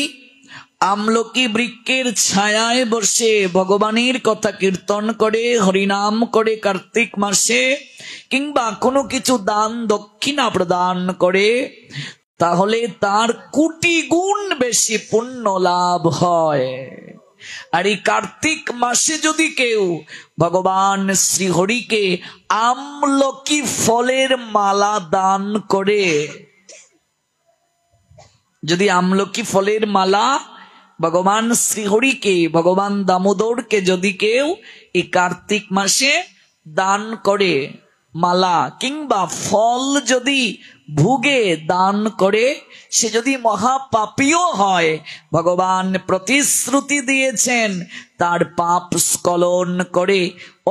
আমলকি বৃক্ষের ছায়ায় বসে ভগবানের কথা কীর্তন করে, হরিনাম করে কার্তিক মাসে, কিংবা কোনো কিছু দান দক্ষিণা প্রদান করে, তাহলে তার কোটি গুণ বেশি পুণ্য লাভ হয়। আর এই কার্তিক মাসে যদি কেউ ভগবান শ্রীহরিকে আমলকি ফলের মালা দান করে, যদি আমলকি ফলের মালা ভগবান শ্রীহরিকে, ভগবান দামোদরকে যদি কেউ এই কার্তিক মাসে দান করে, মালা কিংবা ফল যদি ভুগে দান করে, সে যদি মহাপাপীও হয়, ভগবান প্রতিশ্রুতি দিয়েছেন তার পাপ স্খলন করে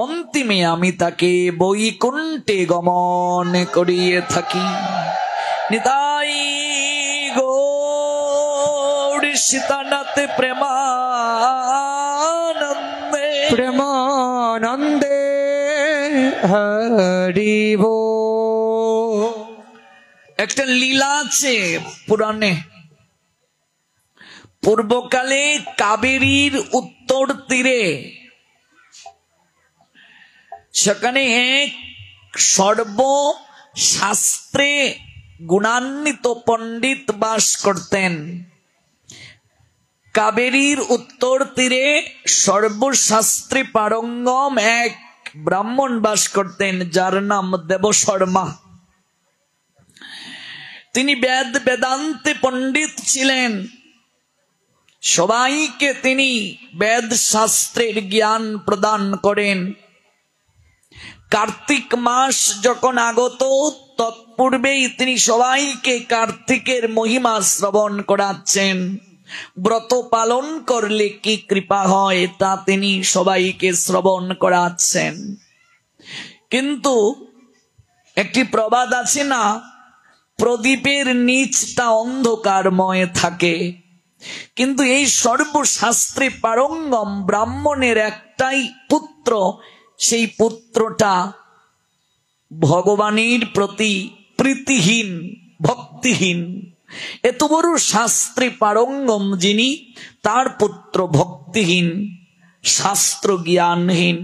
অন্তিমে আমি তাকে বৈকুণ্ঠে গমন করিয়ে থাকি। নিতাই গৌর সীতানাথে প্রেমানন্দে প্রেমানন্দে হরি বল। একটা লীলা আছে পুরাণে। পূর্বকালে কাবেরীর উত্তর তীরে সেখানে এক সর্বশাস্ত্রে গুণান্বিত পণ্ডিত বাস করতেন। কাবেরীর উত্তর তীরে সর্বশাস্ত্রে পারঙ্গম এক ব্রাহ্মণ বাস করতেন, যার নাম দেবশর্মা। তিনি বেদান্তে পণ্ডিত ছিলেন। সবাইকে তিনি বেদ শাস্ত্রের জ্ঞান প্রদান করেন। কার্তিক মাস যখন আগত তৎপূর্বেই তিনি সবাইকে কার্তিকের মহিমা শ্রবণ করাচ্ছেন। ব্রত পালন করলে কি কৃপা হয় তা তিনি সবাইকে শ্রবণ করাচ্ছেন। কিন্তু একটি প্রবাদ আছে না, প্রদীপের নিচটা অন্ধকারময় থাকে। কিন্তু এই সর্বশাস্ত্রে পারঙ্গম ব্রাহ্মণের একটাই পুত্র, সেই পুত্রটা ভগবানের প্রতি প্রীতিহীন, ভক্তিহীন। এত বড় শাস্ত্রে পারঙ্গম যিনি, তার পুত্র ভক্তিহীন, শাস্ত্র জ্ঞানহীন।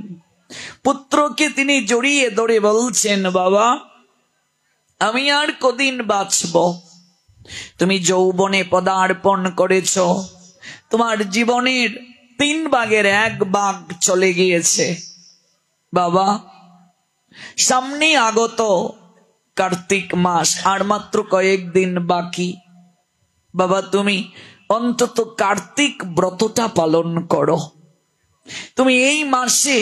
পুত্রকে তিনি জড়িয়ে ধরে বলছেন, বাবা আমি আর কদিন বাঁচব? তুমি যৌবনে পদার্পণ করেছ, তোমার জীবনের 3 ভাগের 1 ভাগ চলে গিয়েছে। বাবা সামনে আগত কার্তিক মাস, আর মাত্র কয়েকদিন বাকি। বাবা তুমি অন্তত কার্তিক ব্রতটা পালন করো। তুমি এই মাসে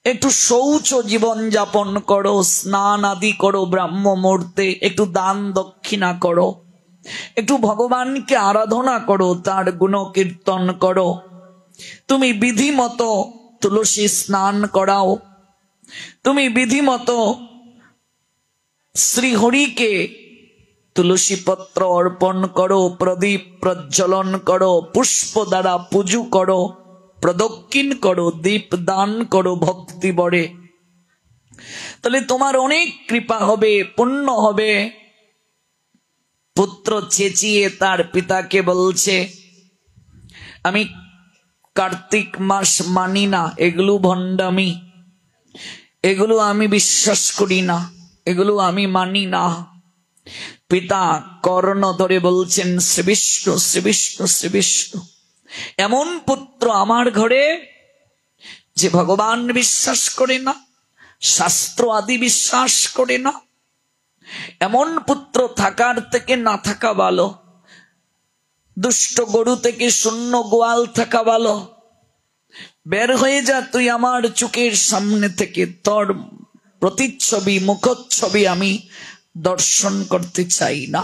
একটু শৌচ জীবন যাপন করো, স্নান আদি করো, ব্রাহ্ম মুহূর্তে একটু দান দক্ষিণা করো, একটু ভগবানকে আরাধনা করো, তার গুণ কীর্তন করো। তুমি বিধিমতো তুলসী স্নান করাও, তুমি বিধিমতো শ্রীহরিকে তুলসী পত্র অর্পণ করো, প্রদীপ প্রজ্বলন করো, পুষ্প দ্বারা পুজো করো, প্রদক্ষিণ করো, দীপ দান করো, ভক্তি বড়ে। তাহলে তোমার অনেক কৃপা হবে, পুণ্য হবে। পুত্র চেঁচিয়ে তার পিতাকে বলছে, আমি কার্তিক মাস মানি না, এগুলো ভণ্ডামি, এগুলো আমি বিশ্বাস করি না, এগুলো আমি মানি না। পিতা কর্ণ ধরে বলছেন, শ্রী বিষ্ণু শ্রী বিষ্ণু শ্রী বিষ্ণু, এমন পুত্র আমার ঘরে যে ভগবান বিশ্বাস করে না, শাস্ত্র আদি বিশ্বাস করে না, এমন পুত্র থাকার থেকে না থাকা ভালো। দুষ্ট গরু থেকে শূন্য গোয়াল থাকা ভালো। বের হয়ে যা তুই আমার চোখের সামনে থেকে, তোর প্রতিচ্ছবি মুখচ্ছবি আমি দর্শন করতে চাই না।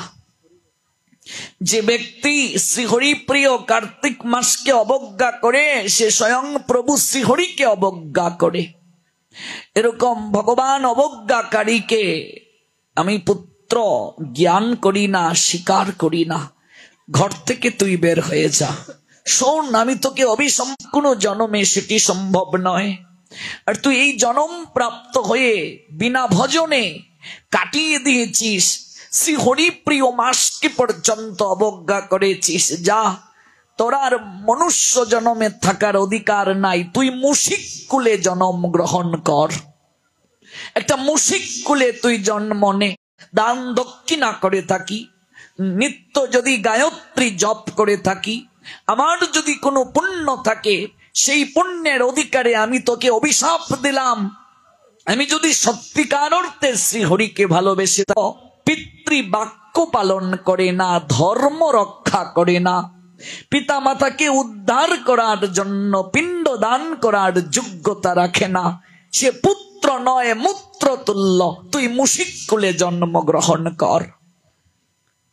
যে ব্যক্তি শ্রীহরি প্রিয় কার্তিক মাসকে অবজ্ঞা করে, সে স্বয়ং প্রভু শ্রীহরিকে অবজ্ঞা করে। এরকম ভগবান অবজ্ঞাকারীকে আমি পুত্র জ্ঞান করি না, স্বীকার করি না। ঘর থেকে তুই বের হয়ে যা। শোন, আমি তোকে কোনো জনমে সেটি সম্ভব নয়। আর তুই এই জনম প্রাপ্ত হয়ে বিনা ভজনে কাটিয়ে দিয়েছিস, শ্রী হরিপ্রিয় মাসকে পর্যন্ত অবজ্ঞা করেছিস। যা, তোর আর মনুষ্য জনমে থাকার অধিকার নাই। তুই মুশিক কুলে জন্ম গ্রহণ কর, একটা মুশিক কুলে তুই জন্ম নে। দান দক্ষিণা করে থাকি, নিত্য যদি গায়ত্রী জপ করে থাকি, আমার যদি কোনো পুণ্য থাকে, সেই পুণ্যের অধিকারে আমি তোকে অভিশাপ দিলাম। আমি যদি সত্যিকার অর্থে শ্রীহরিকে ভালোবেসে পিতৃ বাক্য পালন করে না, ধর্ম রক্ষা করে না, পিতা মাতাকে উদ্ধার করার জন্য পিণ্ড দান করার যোগ্যতা রাখে না, সে পুত্র নয়, মূত্র তুল্য। তুই মুশিক কুলে জন্মগ্রহণ কর।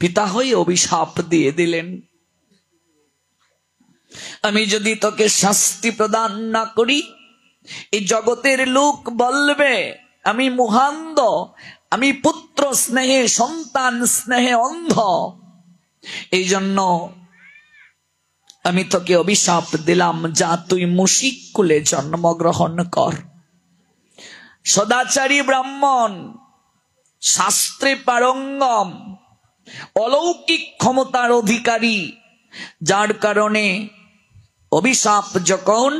পিতা হয়ে অভিশাপ দিয়ে দিলেন, আমি যদি তোকে শাস্তি প্রদান না করি, এই জগতের লোক বলবে আমি মুহান্ধ, আমি পুত্র স্নেহে, সন্তান স্নেহে অন্ধ। এই জন্য আমি তোকে অভিশাপ দিলাম, যা তুই মুশিক কুলে জন্মগ্রহণ কর। সদাচারী ব্রাহ্মণ, শাস্ত্রে পারঙ্গম, অলৌকিক ক্ষমতার অধিকারী, যার কারণে অভিশাপ যখন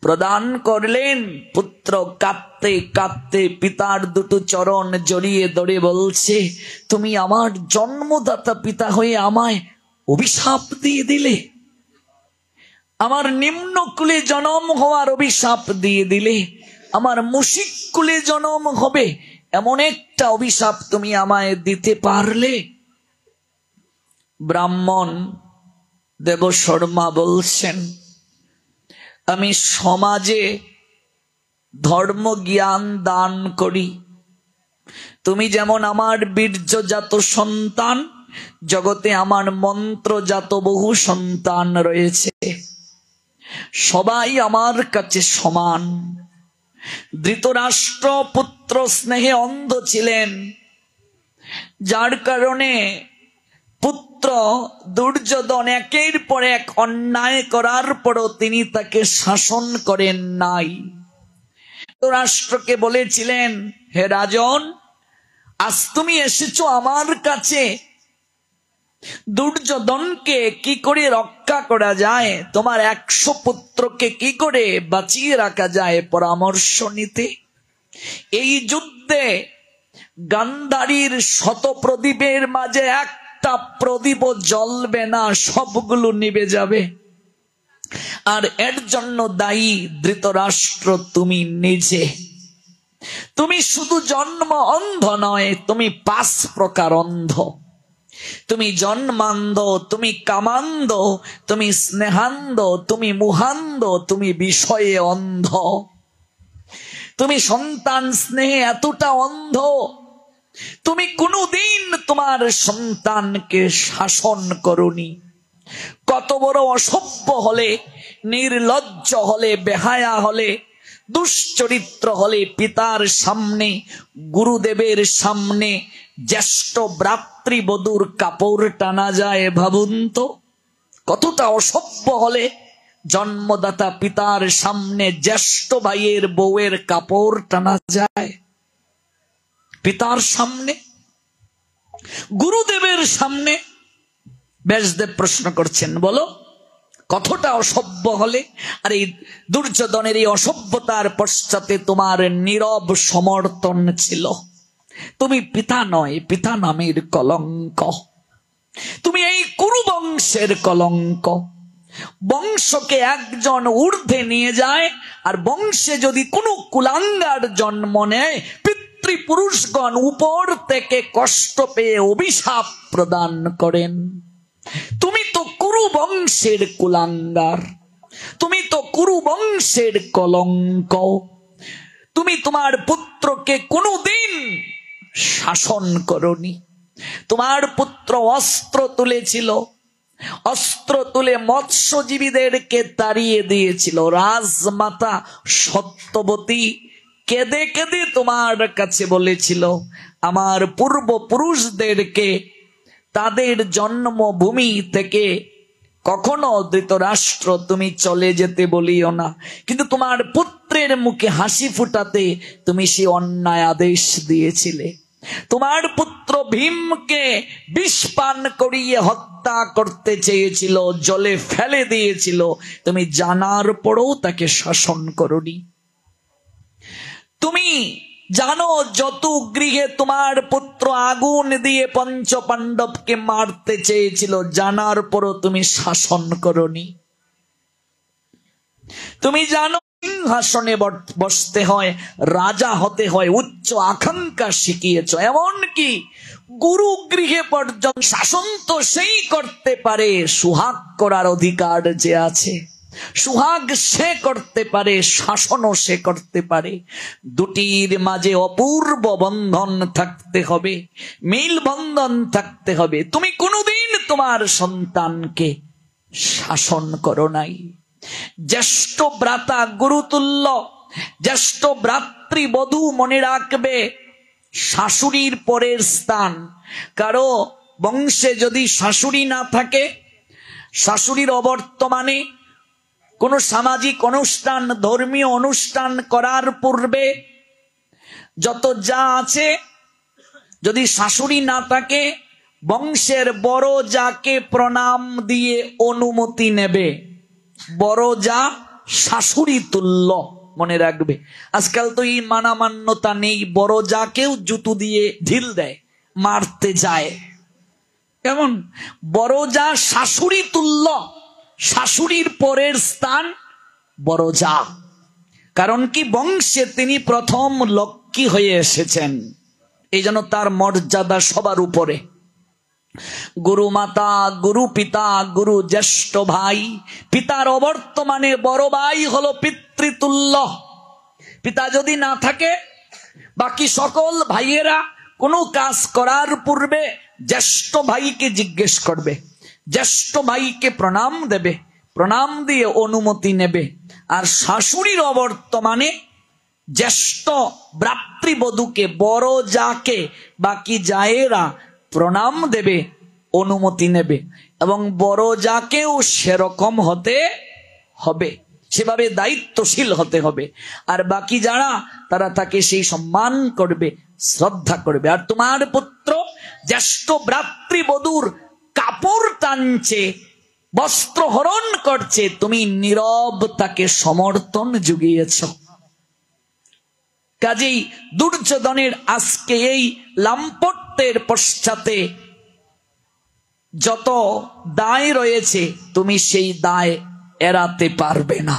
প্রদান করলেন, পুত্র কাঁদতে কাঁদতে পিতার দুটো চরণ জড়িয়ে ধরে বলছে, তুমি আমার জন্মদাতা পিতা হয়ে আমায় অভিশাপ দিয়ে দিলে, আমার নিম্ন কুলে জন্ম হওয়ার অভিশাপ দিয়ে দিলে, আমার মুশিক কুলে জন্ম হবে এমন একটা অভিশাপ তুমি আমায় দিতে পারলে? ব্রাহ্মণ দেবশর্মা বলছেন, আমি সমাজে ধর্ম জ্ঞান দান করি, তুমি যেমন আমার বীর্যজাত সন্তান, জগতে আমার মন্ত্রজাত বহু সন্তান রয়েছে, সবাই আমার কাছে সমান। ধৃতরাষ্ট্র পুত্র স্নেহে অন্ধ ছিলেন, যার কারণে পুত্র দুর্যোধন একের পর এক অন্যায় করার পরও তিনি তাকে শাসন করেন নাই। ধৃতরাষ্ট্রকে বলেছিলেন, হে রাজন, আজ তুমি এসেছো আমার কাছে, দুর্যোধনকে কি করে রক্ষা করা যায়, তোমার 100 পুত্রকে কি করে বাঁচিয়ে রাখা যায় পরামর্শ নিতে। এই যুদ্ধে গান্ধারীর 100 প্রদীপের মাঝে একটা প্রদীপ জ্বলবে না, সবগুলো নিভে যাবে। আর এর জন্য দায়ী ধৃতরাষ্ট্র তুমি নিজে। তুমি শুধু জন্ম অন্ধ নয়, তুমি 5 প্রকার অন্ধ। তুমি জন্মান্ধ, তুমি কামান্ধ, তুমি স্নেহান্ধ, তুমি মুহান্ধ, তুমি বিষয়ে অন্ধ। তুমি সন্তান স্নেহে এতটা অন্ধ, তুমি কোনোদিন তোমার সন্তানকে শাসন করনি। কত বড় অসভ্য হলে, নির্লজ্জ হলে, বেহায়া হলে, দুশ্চরিত্র হলে পিতার সামনে, গুরুদেবের সামনে জ্যেষ্ঠ ভ্রাতৃবধূর কাপড় টানা যায়? ভাবুন তো, কতটা অসভ্য হলে জন্মদাতা পিতার সামনে জ্যেষ্ঠ ভাইয়ের বউয়ের কাপড় টানা যায়। পিতার সামনে, গুরুদেবের সামনে। ব্যাসদেব প্রশ্ন করছেন, বলো কতটা অসভ্য হলে? আর এই দুর্যোধনের এই অসভ্যতার পশ্চাতে তোমার নীরব সমর্থন ছিল। তুমি পিতা নয়, পিতা নামের কলঙ্ক। তুমি এই কুরু বংশের কলঙ্ক। বংশকে একজন ঊর্ধ্বে নিয়ে যায়, আর বংশে যদি কোনো কুলাঙ্গার জন্ম নেয়, পিতৃপুরুষগণ উপর থেকে কষ্ট পেয়ে অভিশাপ প্রদান করেন। তুমি তো কুরু বংশের কুলাঙ্গার, তুমি তো কুরু বংশের কলঙ্ক। তুমি তোমার পুত্রকে কোনোদিন শাসন করনি। তোমার পুত্র অস্ত্র তুলেছিল, অস্ত্র তুলে মৎস্যজীবীদেরকে তাড়িয়ে দিয়েছিল। রাজমাতা সত্যবতী কেঁদে কেঁদে তোমার কাছে বলেছিল, আমার পূর্বপুরুষদেরকে তাদের জন্মভূমি থেকে কখনো ধৃতরাষ্ট্র তুমি চলে যেতে বলিও না। কিন্তু তোমার পুত্রের মুখে হাসি ফুটাতে তুমি সে অন্যায় আদেশ দিয়েছিলে। তোমার পুত্র ভীমকে বিষ পান করিয়ে হত্যা করতে চেয়েছিল, জলে ফেলে দিয়েছিল, তুমি জানার পরেও তাকে শাসন করনি। তুমি জানো যত গৃহে তোমার পুত্র আগুন দিয়ে পঞ্চ পাণ্ডবকে মারতে চেয়েছিল, জানার পরও তুমি শাসন করনি। তুমি জানো সিংহাসনে বসতে হয়, রাজা হতে হয়, উচ্চ আকাঙ্ক্ষা শিখিয়েছ। এমনকি গুরু গৃহে পর্যন্ত শাসন তো সেই করতে পারে, সুহাগ করার অধিকার যে আছে, সুহাগ সে করতে পারে, শাসনও সে করতে পারে। দুটির মাঝে অপূর্ব বন্ধন থাকতে হবে, মিল বন্ধন থাকতে হবে। তুমি কোনোদিন তোমার সন্তানকে শাসন করো নাই। জ্যেষ্ঠ ভ্রাতা গুরুতুল্য, জ্যেষ্ঠ ভ্রাতৃবধূ মনে রাখবে শাশুড়ির পরের স্থান। কারো বংশে যদি শাশুড়ি না থাকে, শাশুড়ির অবর্তমানে কোন সামাজিক অনুষ্ঠান, ধর্মীয় অনুষ্ঠান করার পূর্বে যত যা আছে, যদি শাশুড়ি না থাকে, বংশের বড় যাকে প্রণাম দিয়ে অনুমতি নেবে। বড় যা শাশুড়ি তুল্য, মনে রাখবে। আজকাল তো এই মানামান্যতা নেই, বড় যাকেও জুতো দিয়ে ঢিল দেয়, মারতে যায়। কেমন? বড় যা শাশুড়ি তুল্য, শাশুড়ির পরের স্থান বড় যা। কারণ কি? বংশে তিনি প্রথম লক্ষ্মী হয়ে এসেছেন, এই জন্য তার মর্যাদা সবার উপরে। গুরু মাতা, গুরু পিতা, গুরু জ্যেষ্ঠ ভাই, পিতার অবর্তমানে বড় ভাই হলো পিতৃতুল্য। পিতা যদি না থাকে, বাকি সকল ভাইয়েরা কোনো কাজ করার পূর্বে জ্যেষ্ঠ ভাইকে জিজ্ঞেস করবে, জ্যেষ্ঠ ভাইকে প্রণাম দেবে, প্রণাম দিয়ে অনুমতি নেবে। আর শাশুড়ির অবর্তমানে জ্যেষ্ঠ ভ্রাতৃবধূকে, বড় যাকে বাকি জায়েরা প্রণাম দেবে, অনুমতি নেবে। এবং বড় যাকেও সেরকম হতে হবে, সেভাবে দায়িত্বশীল হতে হবে। আর বাকি যারা, তারা তাকে সেই সম্মান করবে, শ্রদ্ধা করবে। আর তোমার পুত্র জ্যেষ্ঠ ভ্রাতৃবধূর কাপড় টানছে, বস্ত্র হরণ করছে, তুমি নীরব তাকে সমর্থন জুগিয়েছ। কাজেই দুর্যোধনের আজকে এই লাম্পট্যের পশ্চাতে যত দায় রয়েছে, তুমি সেই দায় এড়াতে পারবে না।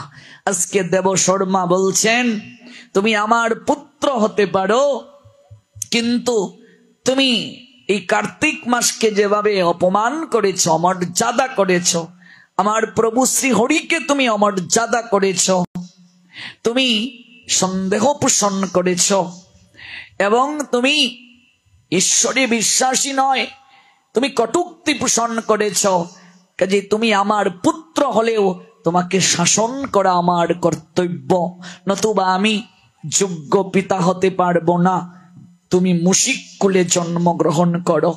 আজকে দেব শর্মা বলছেন, তুমি আমার পুত্র হতে পারো, কিন্তু তুমি এই কার্তিক মাসকে যেভাবে অপমান করেছ, অমর্যাদা করেছ, আমার প্রভু শ্রী হরিকে তুমি অমর্যাদা করেছ, তুমি সন্দেহ পোষণ করেছ, এবং তুমি ঈশ্বরে বিশ্বাসী নয়, তুমি কটূক্তি পোষণ করেছ। কাজে তুমি আমার পুত্র হলেও তোমাকে শাসন করা আমার কর্তব্য, নতুবা আমি যোগ্য পিতা হতে পারবো না। তুমি মুশিক কুলে জন্মগ্রহণ করো।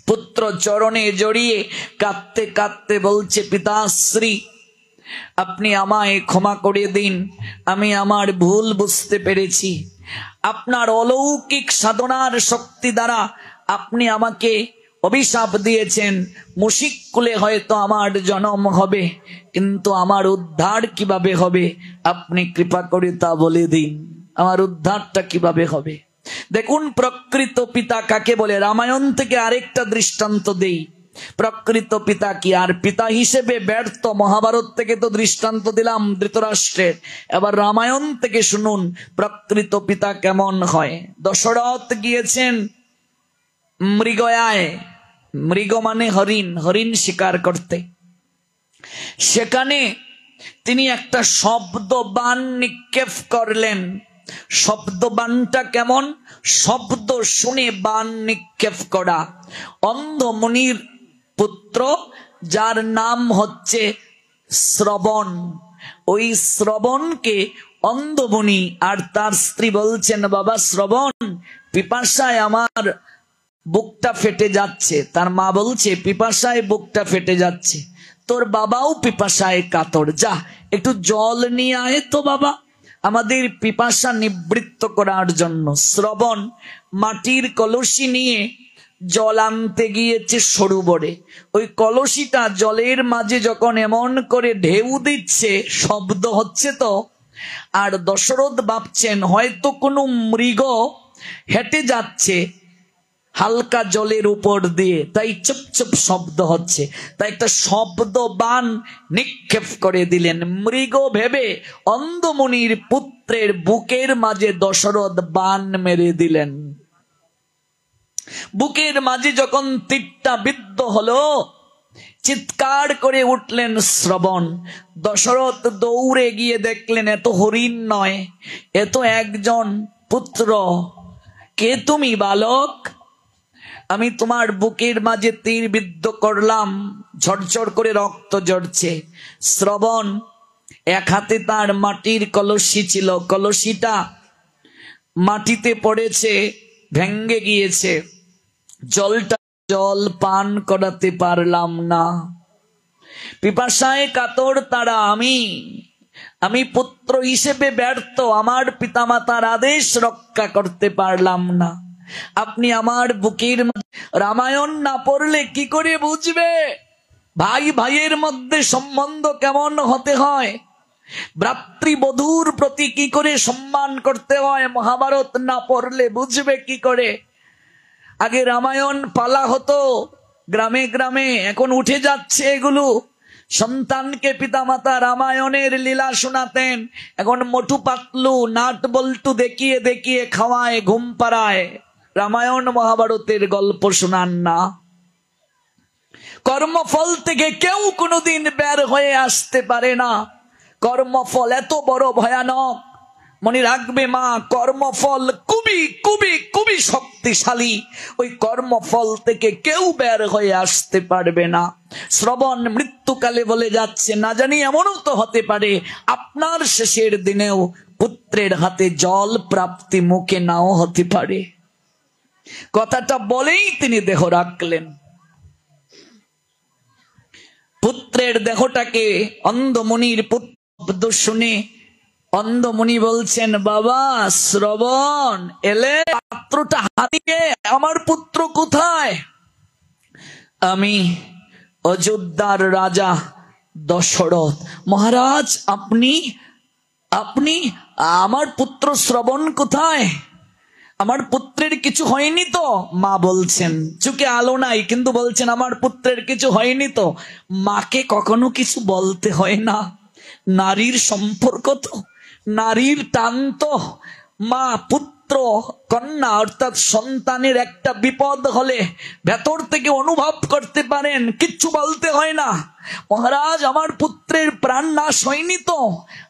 পুত্র চরণে জড়িয়ে কাঁদতে কাঁদতে বলছে, পিতাশ্রী, আপনি আমায় ক্ষমা করে দিন, আমি আমার ভুল বুঝতে পেরেছি। আপনার অলৌকিক সাধনার শক্তি দ্বারা আপনি আমাকে অভিশাপ দিয়েছেন, মুশিক কুলে হয়তো আমার জন্ম হবে, কিন্তু আমার উদ্ধার কিভাবে হবে আপনি কৃপা করে তা বলে দিন। আমার উদ্ধারটা কিভাবে হবে? দেখুন প্রকৃত পিতা কাকে বলে। রামায়ণ থেকে আরেকটা দৃষ্টান্ত দেই। প্রকৃত পিতা কি? আর পিতা হিসেবে ব্যর্থ মহাভারত থেকে তো দৃষ্টান্ত দিলাম ধৃতরাষ্ট্রের, এবার রামায়ণ থেকে শুনুন প্রকৃত পিতা কেমন হয়। দশরথ গিয়েছেন মৃগয়ায়, মৃগ মানে হরিণ, হরিণ শিকার করতে। সেখানে তিনি একটা শব্দবাণ নিক্ষেপ করলেন। শব্দবাণটা কেমন? শব্দ শুনে বাণ নিক্ষেপ করা। অন্ধ মুনির পুত্র, যার নাম হচ্ছে শ্রবণ, ওই শ্রবণকে অন্ধমুনি আর তার স্ত্রী বলছেন, বাবা শ্রবণ, পিপাসায় আমার বুকটা ফেটে যাচ্ছে। তার মা বলছে, পিপাসায় বুকটা ফেটে যাচ্ছে, তোর বাবাও পিপাসায় কাতর, যা একটু জল নিয়ে আয় তো বাবা, আমাদের পিপাসা নিবৃত্ত করার জন্য। শ্রবণ মাটির কলসি নিয়ে জল আনতে গিয়েছে সরোবরে। ওই কলসিটা জলের মাঝে যখন এমন করে ঢেউ দিচ্ছে, শব্দ হচ্ছে তো, আর দশরথ ভাবছেন হয়তো কোনো মৃগ হেঁটে যাচ্ছে হালকা জলের উপর দিয়ে, তাই চুপ চুপ শব্দ হচ্ছে, তাই একটা শব্দ বাণ নিক্ষেপ করে দিলেন। মৃগ ভেবে অন্ধমুনির পুত্রের বুকের মাঝে দশরথ বাণ মেরে দিলেন। বুকের মাঝে যখন তীরটা বিদ্ধ হলো, চিৎকার করে উঠলেন শ্রবণ। দশরথ দৌড়ে গিয়ে দেখলেন এত হরিণ নয়, এত একজন পুত্র। কে তুমি বালক? আমি তোমার বুকের মাঝে তীর বিদ্ধ করলাম, ঝরঝর করে রক্ত ঝরছে। শ্রবণ এক হাতে তার মাটির কলসি ছিল, কলসিটা মাটিতে পড়েছে, ভেঙ্গে গিয়েছে। জল পান করাতে পারলাম না। পিপাসায় কাতর তারা আমি পুত্র হিসেবে ব্যর্থ, আমার পিতামাতার আদেশ রক্ষা করতে পারলাম না। আপনি আমার বুকের রামায়ণ না পড়লে কি করে বুঝবে ভাই ভাইয়ের মধ্যে সম্বন্ধ কেমন হতে হয়, ভ্রাতৃবধূর প্রতি কি করে সম্মান করতে হয়, মহাভারত না পড়লে বুঝবে কি করে? আগে রামায়ণ পালা হতো গ্রামে গ্রামে, এখন উঠে যাচ্ছে এগুলো। সন্তানকে পিতামাতা রামায়ণের লীলা শোনাতেন, এখন মোটু পাতলু নাট বল্টু দেখিয়ে দেখিয়ে খাওয়ায়, ঘুম পাড়ায়, রামায়ণ মহাভারতের গল্প শোনান না। কর্মফল থেকে কেউ কোনোদিন বের হয়ে আসতে পারে না। কর্মফল এত বড় ভয়ানক, মনে রাখবে মা, কর্মফল খুবই খুবই খুবই শক্তিশালী। ওই কর্মফল থেকে কেউ বের হয়ে আসতে পারবে না। শ্রবণ মৃত্যুকালে বলে যাচ্ছে, না জানি এমনও তো হতে পারে আপনার শেষের দিনেও পুত্রের হাতে জল প্রাপ্তি মুখে নাও হতে পারে। কথাটা বলেই তিনি দেহ রাখলেন। পুত্রের দেহটাকে অন্ধমুনির পুত্র শুনে অন্ধমুনি বলছেন, বাবা শ্রবণ এলে পাত্রটা হাতিয়ে, আমার পুত্র কোথায়? আমি অযোধ্যার রাজা দশরথ। মহারাজ আপনি আপনি আমার পুত্র শ্রবণ কোথায়? আমার পুত্রের কিছু হয়নি তো? মা বলছেন, চোখে আলো নাই কিন্তু বলছেন আমার পুত্রের কিছু হয়নি তো। মাকে কখনো কিছু বলতে হয় না, নারীর সম্পর্ক তো, নারীর টান তো। মা পুত্র কন্যা অর্থাৎ সন্তানের একটা বিপদ হলে ভেতর থেকে অনুভব করতে পারেন, কিচ্ছু বলতে হয় না। মহারাজ আমার পুত্রের প্রাণ নাশ হয়নি তো?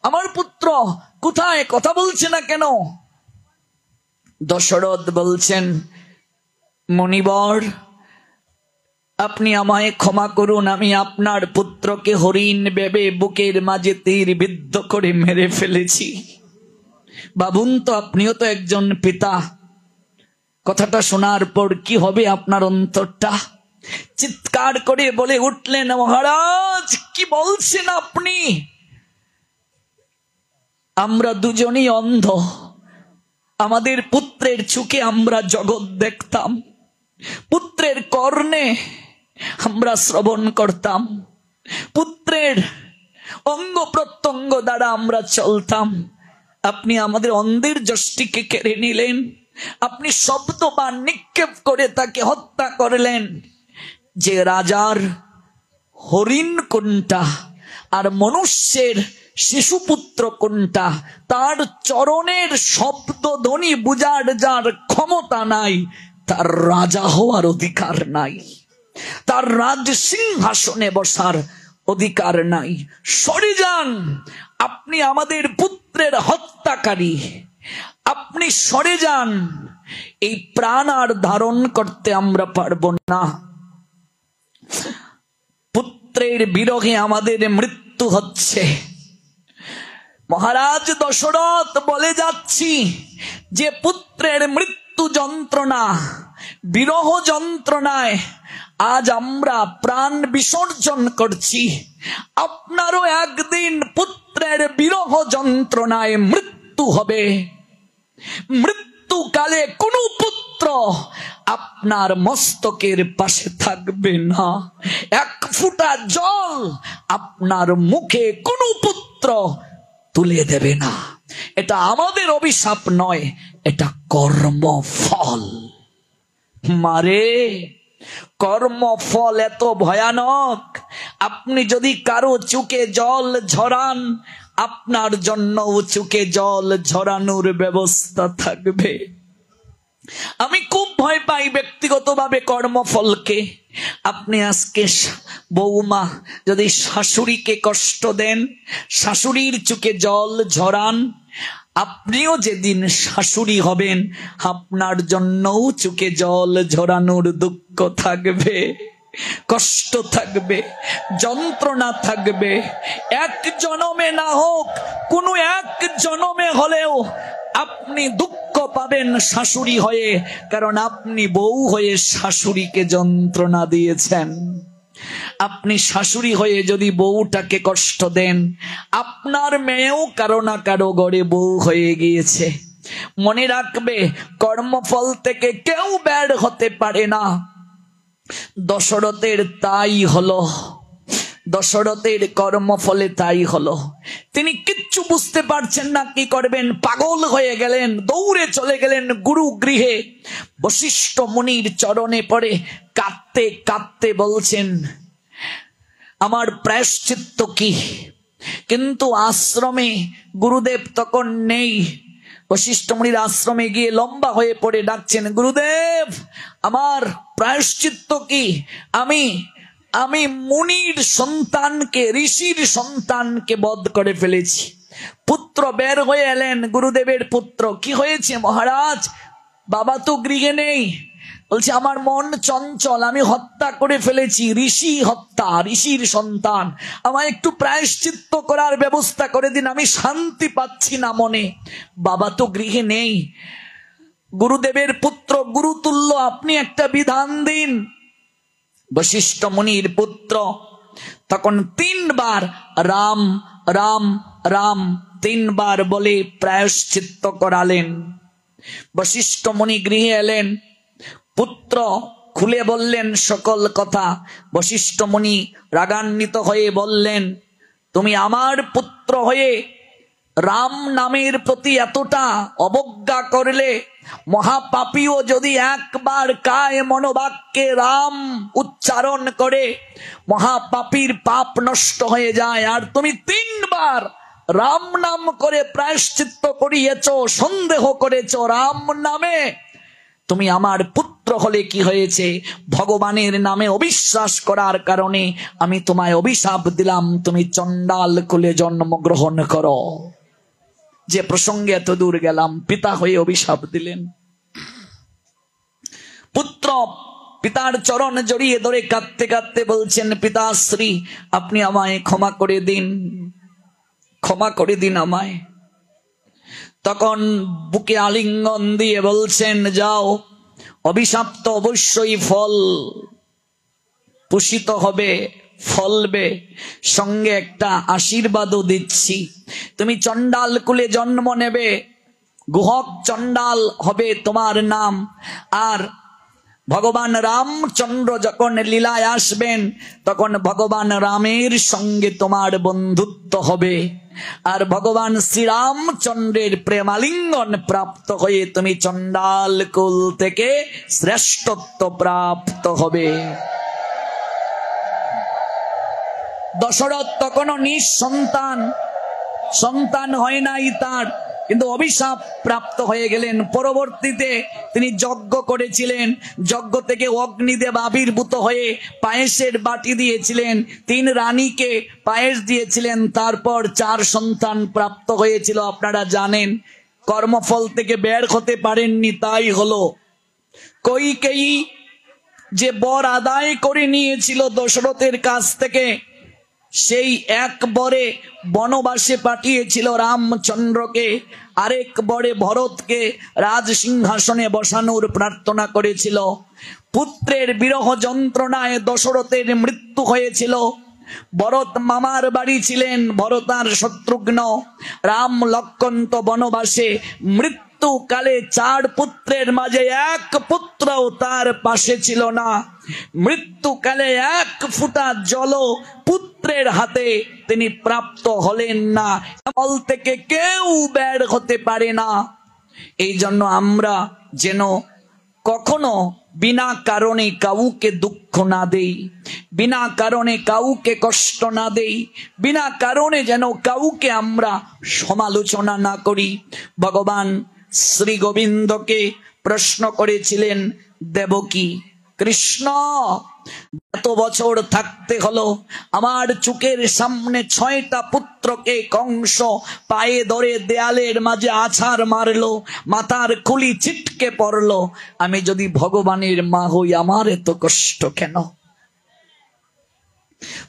আমার পুত্র কোথায়? কথা বলছে না কেন? দশরথ বলছেন, মণিবর আপনি আমায় ক্ষমা করুন, আমি আপনার পুত্রকে হরিণ ভেবে বুকের মাঝে তীর বিদ্ধ করে মেরে ফেলেছি। বাবুন তো, আপনিও তো একজন পিতা। কথাটা শোনার পর কি হবে আপনার অন্তরটা? চিৎকার করে বলে উঠলেন, মহারাজ কি বলছেন আপনি? আমরা দুজনই অন্ধ, আমাদের পুত্রের চোখে আমরা জগৎ দেখতাম, পুত্রের কর্ণে আমরা শ্রবণ করতাম, পুত্রের অঙ্গ প্রত্যঙ্গ দ্বারা আমরা চলতাম। আপনি আমাদের অন্ধের যষ্টিকে কেড়ে নিলেন, আপনি শব্দ বা নিক্ষেপ করে তাকে হত্যা করলেন। যে রাজার হরিণ কোনটা আর মনুষ্যের শিশুপুত্র কোনটা, তার চরণের শব্দ ধ্বনি বুঝার যার ক্ষমতা নাই, তার রাজা হওয়ার অধিকার নাই, তার রাজ সিংহাসনে বসার অধিকার নাই। সরে যান, আপনি আমাদের পুত্রের হত্যাকারী, আপনি সরে যান। এই প্রাণ আর ধারণ করতে আমরা পারবো না। পুত্রের বিরহে আমাদের মৃত্যু হচ্ছে। মহারাজ দশরথ বলে যাচ্ছি যে পুত্রের মৃত্যু যন্ত্রণা, বিরহ যন্ত্রণায় আজ আমরা প্রাণ বিসর্জন করছি। আপনারও একদিন পুত্রের বিরহ যন্ত্রণায় মৃত্যু হবে। মৃত্যুকালে কোনো পুত্র আপনার মস্তকের পাশে থাকবে না, এক ফোঁটা জল আপনার মুখে কোনো পুত্র তুলে দেবে না। এটা আমাদের অভিশাপ নয়, এটা কর্মফল। মারে, কর্মফল এত ভয়ানক। আপনি যদি কারো চোখে জল ঝরান, আপনার জন্য চোখে জল ঝরানোর ব্যবস্থা থাকবে। আমি খুব ভয় পাই ব্যক্তিগতভাবে কর্মফলকে। আপনি আজকে বৌমা যদি শাশুড়িকে কষ্ট দেন, শাশুড়ির চোখে জল ঝরান, আপনিও যেদিন শাশুড়ি হবেন আপনার জন্যও চোখে জল ঝরানোর দুঃখ থাকবে, কষ্ট থাকবে, যন্ত্রণা থাকবে। এক জনমে না হোক, কোনো এক জনমে হলেও আপনি দুঃখ পাবেন শাশুড়ি হয়ে, কারণ আপনি বউ হয়ে শাশুড়িকে যন্ত্রণা দিয়েছেন। আপনি শাশুড়ি হয়ে যদি বউটাকে কষ্ট দেন, আপনার মেয়েও কারো না কারো ঘরে বউ হয়ে গিয়েছে। মনে রাখবে, কর্মফল থেকে কেউ বের হতে পারে না। দশরথের তাই হলো, দশরথের কর্মফলে তাই হলো। তিনি কিচ্ছু বুঝতে পারছেন না কি করবেন, পাগল হয়ে গেলেন, দৌড়ে চলে গেলেন গুরু গৃহে। বশিষ্ঠ মুনির চরণে পড়ে কাঁদতে কাঁদতে বলছেন, আমার প্রায়শ্চিত্ত কি? কিন্তু আশ্রমে গুরুদেব তখন নেই। বশিষ্ঠ মুনির আশ্রমে গিয়ে লম্বা হয়ে পড়ে ডাকছেন, গুরুদেব আমার প্রায়শ্চিত্ত কি? আমি মুনির সন্তানকে, ঋষির সন্তানকে বধ করে ফেলেছি। পুত্র বের হয়ে এলেন, গুরুদেবের পুত্র। কি হয়েছে মহারাজ? বাবা তো গৃহে নেই। বলছে, আমার মন চঞ্চল, আমি হত্যা করে ফেলেছি, ঋষি হত্যা, ঋষির সন্তান। আমায় একটু প্রায়শ্চিত্ত করার ব্যবস্থা করে দিন, আমি শান্তি পাচ্ছি না মনে। বাবা তো গৃহে নেই। গুরুদেবের পুত্র, গুরুতুল্য, আপনি একটা বিধান দিন। বশিষ্ঠ মুনির পুত্র তখন 3 বার রাম রাম রাম 3 বার বলে প্রায়শ্চিত্ত করালেন। বশিষ্ঠ মুনি গৃহে এলেন, পুত্র খুলে বললেন সকল কথা। বশিষ্ঠ মুনি রাগান্বিত হয়ে বললেন, তুমি আমার পুত্র হয়ে রাম নামের প্রতি এতটা অবজ্ঞা করলে, মহাপাপীও যদি একবার কায় মনোবাক্যে রাম উচ্চারণ করে, মহাপাপীর পাপ নষ্ট হয়ে যায়। আর তুমি 3 বার রাম নাম করে প্রায়শ্চিত্ত করিয়েছ, সন্দেহ করেছ রাম নামে। তুমি আমার পুত্র হলে কি হয়েছে? ভগবানের নামে অবিশ্বাস করার কারণে আমি তোমায় অভিশাপ দিলাম, তুমি চণ্ডাল কুলে জন্মগ্রহণ করো। যে প্রসঙ্গে এত দূর গেলাম, পিতা হয়ে অভিশাপ দিলেন। পুত্র পিতার চরণ জড়িয়ে ধরে কাঁদতে কাঁদতে বলছেন, পিতাশ্রী আপনি আমায় ক্ষমা করে দিন, ক্ষমা করে দিন আমায়। তখন বুকে আলিঙ্গন দিয়ে বলছেন, যাও, অভিশাপ তো অবশ্যই ফল পুষিত হবে, ফলবে, সঙ্গে একটা আশীর্বাদও দিচ্ছি। তুমি চণ্ডাল কুলে জন্ম নেবে, গুহক চণ্ডাল হবে তোমার নাম। আর ভগবান রামচন্দ্র যখন লীলায় আসবেন, তখন ভগবান রামের সঙ্গে তোমার বন্ধুত্ব হবে। আর ভগবান শ্রীরামচন্দ্রের প্রেমালিঙ্গন প্রাপ্ত হয়ে তুমি চণ্ডাল কুল থেকে শ্রেষ্ঠত্ব প্রাপ্ত হবে। দশরথ তখনও নিঃসন্তান, সন্তান হয় নাই তার, কিন্তু অভিশাপ প্রাপ্ত হয়ে গেলেন। পরবর্তীতে তিনি যজ্ঞ করেছিলেন, যজ্ঞ থেকে অগ্নিদেব আবির্ভূত হয়ে পায়েসের বাটি দিয়েছিলেন, 3 রানীকে পায়েস দিয়েছিলেন। তারপর 4 সন্তান প্রাপ্ত হয়েছিল, আপনারা জানেন। কর্মফল থেকে বের হতে পারেননি, তাই হলো। কইকেয়ী যে বর আদায় করে নিয়েছিল দশরথের কাছ থেকে, সেই এক বরে বনবাসে পাঠিয়েছিল রামচন্দ্রকে, আরেক বরে ভরতকে রাজ সিংহাসনে বসানোর প্রার্থনা করেছিল। পুত্রের বিরহ যন্ত্রণায় দশরথের মৃত্যু হয়েছিল। ভরত মামার বাড়ি ছিলেন, ভরত আর শত্রুঘ্ন। রাম লক্ষ্মণ তো বনবাসে। মৃত্যুকালে 4 পুত্রের মাঝে এক পুত্রও তার পাশে ছিল না। মৃত্যুকালে 1 ফোঁটা জলও পুত্রের হাতে তিনি প্রাপ্ত হলেন না। আমল থেকে কেউ বের হতে পারে না। এই জন্য আমরা যেন কখনো বিনা কারণে কাউকে দুঃখ না দেই, বিনা কারণে কাউকে কষ্ট না দেই, বিনা কারণে যেন কাউকে আমরা সমালোচনা না করি। ভগবান শ্রী গোবিন্দকে প্রশ্ন করেছিলেন দেবকী, কৃষ্ণ এত বছর থাকতে হলো, আমার চোখের সামনে 6টা পুত্রকে কংস পায়ে ধরে দেয়ালের মাঝে আছাড় মারলো, মাথার খুলি ছিটকে পড়লো। আমি যদি ভগবানের মা হই, আমার এত কষ্ট কেন?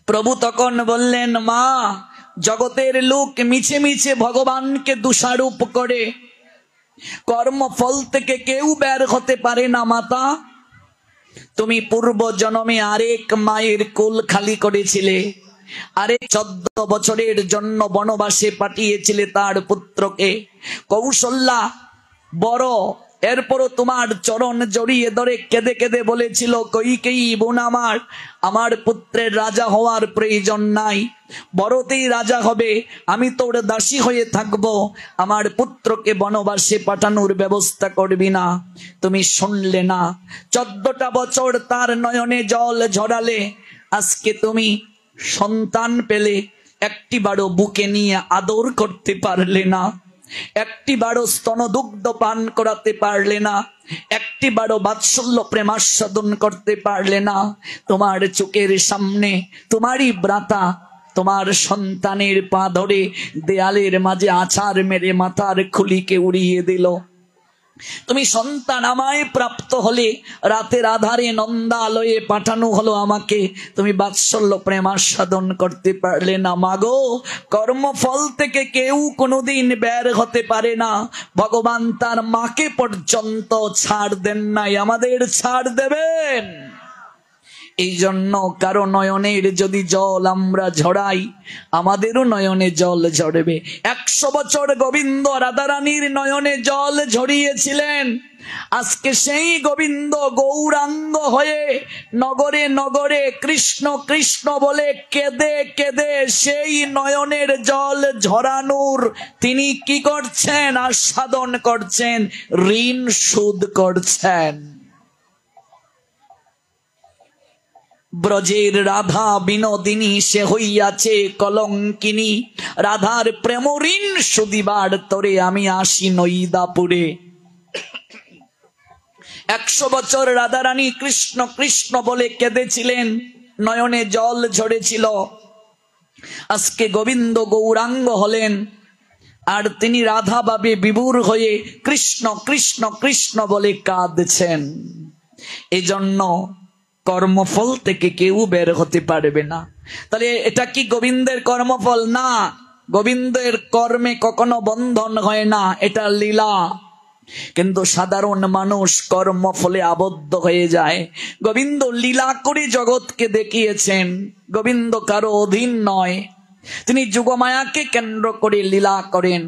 প্রভু তখন বললেন, মা, জগতের লোক মিছে মিছে ভগবানকে দোষারোপ করে, কর্মফল থেকে কেউ বের হতে পারে না মাতা। তুমি পূর্ব জন্মে আরেক মায়ের কোল খালি করেছিলে, আরেক 14 বছরের জন্য বনবাসে পাঠিয়েছিলে তার পুত্রকে। কৌশল্যা বড়, এরপরও তোমার চরণ জড়িয়ে ধরে কেঁদে কেঁদে বলেছিল, কইকেয়ী বোন আমার পুত্রের রাজা হওয়ার প্রয়োজন নাই, বড়তেই রাজা হবে, আমি তোর দাসী হয়ে থাকব, আমার পুত্রকে বনবাসে পাঠানোর ব্যবস্থা করবি না। তুমি শুনলে না, 14টা বছর তার নয়নে জল ঝরালে, আজকে তুমি সন্তান পেলে, একটিবারও বুকে নিয়ে আদর করতে পারলে না, একটিবারও স্তনদুগ্ধ পান করাতে পারলে না, একটিবারও বাৎসল্য প্রেমাস্বাদন করতে পারলে না। তোমার চোখের সামনে তোমারই ব্রাতা তোমার সন্তানের পা ধরে দেয়ালের মাঝে আছাড় মেরে মাথার খুলিকে উড়িয়ে দিল। তুমি সন্তান আমায় প্রাপ্ত হলে, রাতের আধারে নন্দালয়ে পাঠানো হলো আমাকে, তুমি বাৎসল্য প্রেমাস্বাদন করতে পারলে না। মাগো, কর্মফল থেকে কেউ কোনোদিন বের হতে পারে না। ভগবান তার মাকে পর্যন্ত ছাড় দেন নাই, আমাদের ছাড় দেবেন? এই জন্য কারো নয়নের যদি জল আমরা ঝরাই, আমাদেরও নয়নে জল ঝরবে। 100 বছর গোবিন্দ রাধারানীর নয়নে জল ঝরিয়েছিলেন। আজকে সেই গোবিন্দ গৌরাঙ্গ হয়ে নগরে নগরে কৃষ্ণ কৃষ্ণ বলে কেঁদে কেঁদে সেই নয়নের জল ঝরানোর তিনি কি করছেন? আস্বাদন করছেন, ঋণ শোধ করছেন। ব্রজের রাধা বিনোদিনী সে হইয়াছে কলঙ্কিনী, রাধার প্রেম ঋণ সুদিবার তরে আমি আসি নইদাপুরে। 100 বছর রাধারানী কৃষ্ণ কৃষ্ণ বলে কেঁদেছিলেন, নয়নে জল ঝরেছিল। আজকে গোবিন্দ গৌরাঙ্গ হলেন, আর তিনি রাধা ভাবে বিভোর হয়ে কৃষ্ণ কৃষ্ণ কৃষ্ণ বলে কাঁদছেন। এজন্য কর্মফল থেকে কেউ বের হতে পারবে না। তাহলে এটা কি গোবিন্দের কর্মফল? না, গোবিন্দের কর্মে কখনো বন্ধন হয় না, এটা লীলা। কিন্তু সাধারণ মানুষ কর্মফলে আবদ্ধ হয়ে যায়। গোবিন্দ লীলা করে জগৎকে দেখিয়েছেন, গোবিন্দ কারো অধীন নয়, তিনি যুগমায়াকে কেন্দ্র করে লীলা করেন।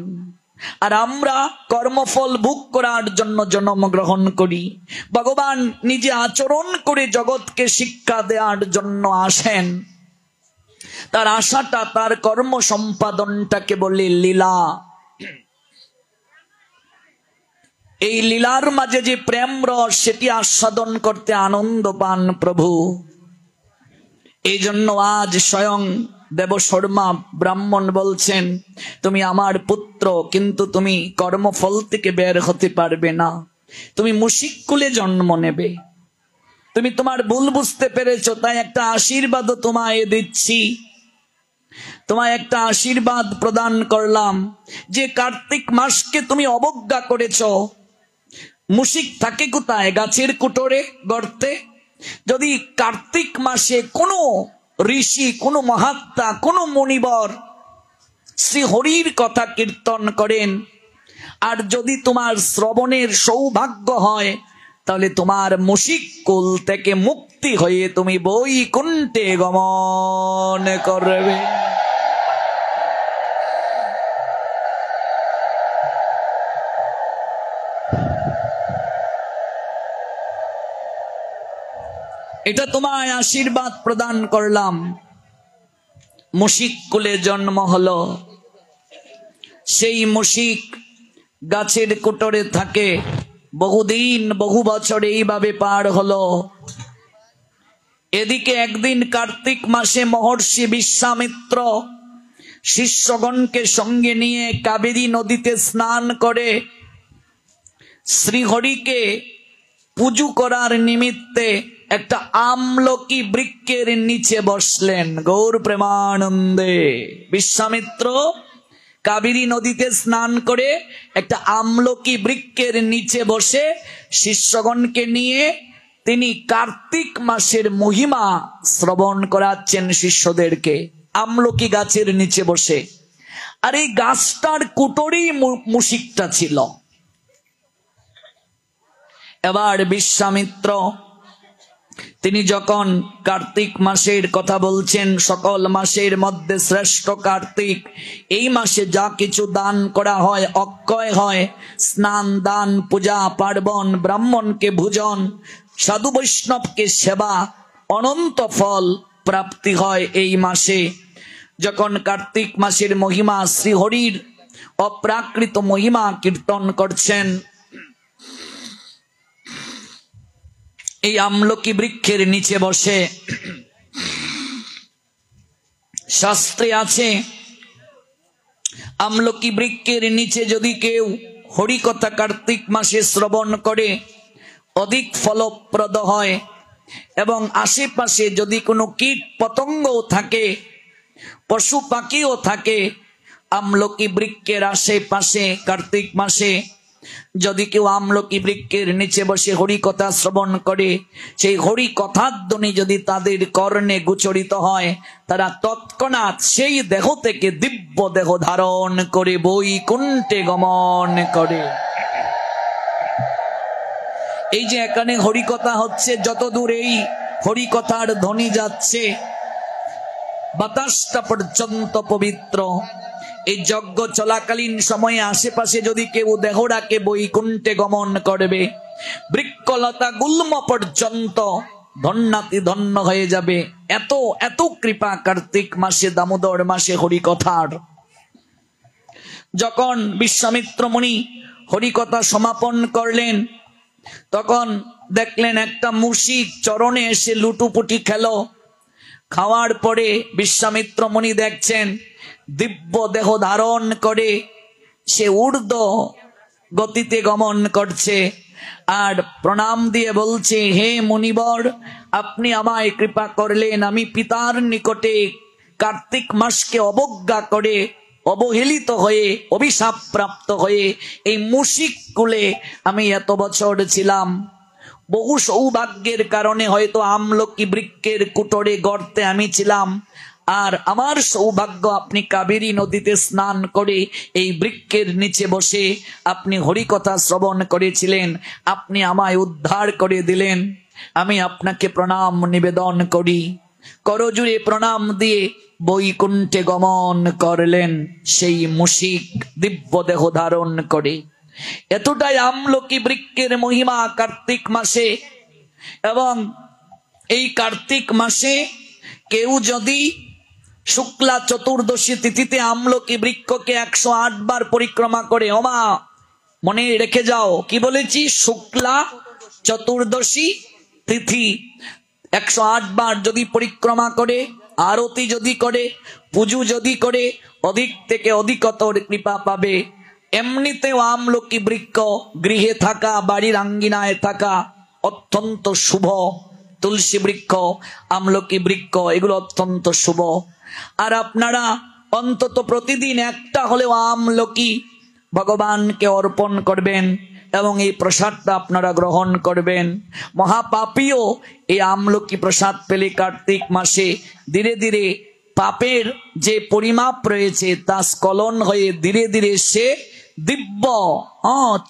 আর আমরা কর্মফল ভোগ করার জন্য জন্মগ্রহণ করি। ভগবান নিজে আচরণ করে জগৎকে শিক্ষা দেওয়ার জন্য আসেন। তার আশাটা, তার কর্ম সম্পাদনটাকে বলে লীলা। এই লীলার মাঝে যে প্রেম রস, সেটি আস্বাদন করতে আনন্দ পান প্রভু। এই জন্য আজ স্বয়ং দেবশর্মা ব্রাহ্মণ বলছেন, তুমি আমার পুত্র, কিন্তু তুমি কর্মফল থেকে বের হতে পারবে না। তুমি মুশিক কুলে জন্ম নেবে। তুমি তোমার ভুল বুঝতে পেরেছো, তাই একটা আশীর্বাদও তোমায় দিচ্ছি। তোমায় একটা আশীর্বাদ প্রদান করলাম, যে কার্তিক মাসকে তুমি অবজ্ঞা করেছো। মুশিক থাকে কোথায়? গাছের কুটোরে, গর্তে। যদি কার্তিক মাসে কোনো ঋষি, কোন মহাত্মা, কোন মুনিবর শ্রী হরির কথা কীর্তন করেন, আর যদি তোমার শ্রবণের সৌভাগ্য হয়, তাহলে তোমার মুশিক কুল থেকে মুক্তি হয়ে তুমি বৈকুণ্ঠে গমন করবে। এটা তোমায় আশীর্বাদ প্রদান করলাম। মুশিক কুলে জন্ম হলো। সেই মুশিক গাছের কুটরে থাকে, বহুদিন বহু বছর এইভাবে পার হলো। এদিকে একদিন কার্তিক মাসে মহর্ষি বিশ্বামিত্র শিষ্যগণকে সঙ্গে নিয়ে কাবেরী নদীতে স্নান করে শ্রীহরিকে পুজো করার নিমিত্তে একটা আমলকি বৃক্ষের নিচে বসলেন। গৌর প্রেমানন্দে। বিশ্বামিত্র কাবেরী নদীতে স্নান করে একটা আমলকি বৃক্ষের নিচে বসে শিষ্যগণকে নিয়ে তিনি কার্তিক মাসের মহিমা শ্রবণ করাচ্ছেন শিষ্যদেরকে, আমলকি গাছের নিচে বসে। আর এই গাছটার কুটোরেই মুশিকটা ছিল। এবার বিশ্বামিত্র তিনি যখন কার্তিক মাসের কথা বলছেন, সকল মাসের মধ্যে শ্রেষ্ঠ কার্তিক, এই মাসে যা কিছু দান করা হয় অক্ষয় হয়। স্নান, দান, পূজা পার্বণ, ব্রাহ্মণকে ভোজন, সাধু বৈষ্ণবকে সেবা, অনন্ত ফল প্রাপ্তি হয় এই মাসে। যখন কার্তিক মাসের মহিমা, শ্রীহরির অপ্রাকৃত মহিমা কীর্তন করছেন, এই আমলকি বৃক্ষের নিচে বসে, শাস্ত্রে আছে আমলকি বৃক্ষের নিচে যদি কেউ হরিকথা কার্তিক মাসে শ্রবণ করে অধিক ফলপ্রদ হয়। এবং আশেপাশে যদি কোনো কীট পতঙ্গও থাকে, পশু পাখিও থাকে, আমলকি বৃক্ষের আশেপাশে কার্তিক মাসে যদি কেউ আমলকি বৃক্ষের নিচে বসে হরিকথা শ্রবণ করে, সেই হরিকথার ধ্বনি যদি তাদের কর্ণে গোচরিত হয়, তারা তৎক্ষণাৎ সেই দেহ থেকে দিব্য দেহ ধারণ করে বৈকুণ্ঠে গমন করে। এই যে এখানে হরিকথা হচ্ছে, যত দূর এই হরিকথার ধ্বনি যাচ্ছে, বাতাসটা পর্যন্ত পবিত্র। এই যজ্ঞ চলাকালীন সময়ে আশেপাশে যদি কেউ দেহ রাখে, বৈকুণ্ঠে গমন করবে। বৃক্ষলতা গুল্ম পর্যন্ত ধন্যাতি ধন্য হয়ে যাবে। এত এত কৃপা কার্তিক মাসে, দামোদর মাসে হরিকথার। যখন বিশ্বামিত্র মুনি হরিকথা সমাপন করলেন, তখন দেখলেন একটা মুশিক চরণে এসে লুটুপুটি খেলো। খাওয়ার পরে বিশ্বামিত্র মুনি দেখছেন দিব্য দেহ ধারণ করে সে ঊর্ধ্ব গতিতে গমন করছে, আর প্রণাম দিয়ে বলছে, হে মুনিবর, আপনি আমায় কৃপা করলেন। আমি পিতার নিকটে কার্তিক মাসকে অবজ্ঞা করে, অবহেলিত হয়ে, অভিশাপ প্রাপ্ত হয়ে এই মুশিক কুলে আমি এত বছর ছিলাম। বহু সৌভাগ্যের কারণে হয়তো আমলকি বৃক্ষের কুটরে গর্তে আমি ছিলাম, আর আমার সৌভাগ্য আপনি কাবেরী নদীতে স্নান করে এই বৃক্ষের নিচে বসে আপনি হরিকথা শ্রবণ করেছিলেন, আপনি আমায় উদ্ধার করে দিলেন। আমি আপনাকে প্রণাম নিবেদন করি। করজুড়ে প্রণাম দিয়ে বৈকুণ্ঠে গমন করলেন সেই মুশিক দিব্য দেহ ধারণ করে। এতটাই আমলকি বৃক্ষের মহিমা কার্তিক মাসে। এবং এই কার্তিক মাসে কেউ যদি শুক্লা চতুর্দশী তিথিতে আমলকি বৃক্ষকে 108 বার পরিক্রমা করে, ওমা মনে রেখে যাও কি বলেছি, শুক্লা চতুর্দশী তিথি 108 বার যদি পরিক্রমা করে, আরতি যদি করে, পুজো যদি করে, অধিক থেকে অধিকতর কৃপা পাবে। এমনিতেও আমলকি বৃক্ষ গৃহে থাকা, বাড়ির আঙ্গিনায় থাকা অত্যন্ত শুভ। তুলসী বৃক্ষ, আমলকি বৃক্ষ এগুলো অত্যন্ত শুভ। আর আপনারা অন্তত প্রতিদিন একটা হলেও আমলকি ভগবানকে অর্পণ করবেন এবং এই প্রসাদটা আপনারা গ্রহণ করবেন। মহাপাপীও এই আমলকি প্রসাদ পেলে কার্তিক মাসে ধীরে ধীরে পাপের যে পরিমাপ রয়েছে তা স্খলন হয়ে ধীরে ধীরে সে দিব্য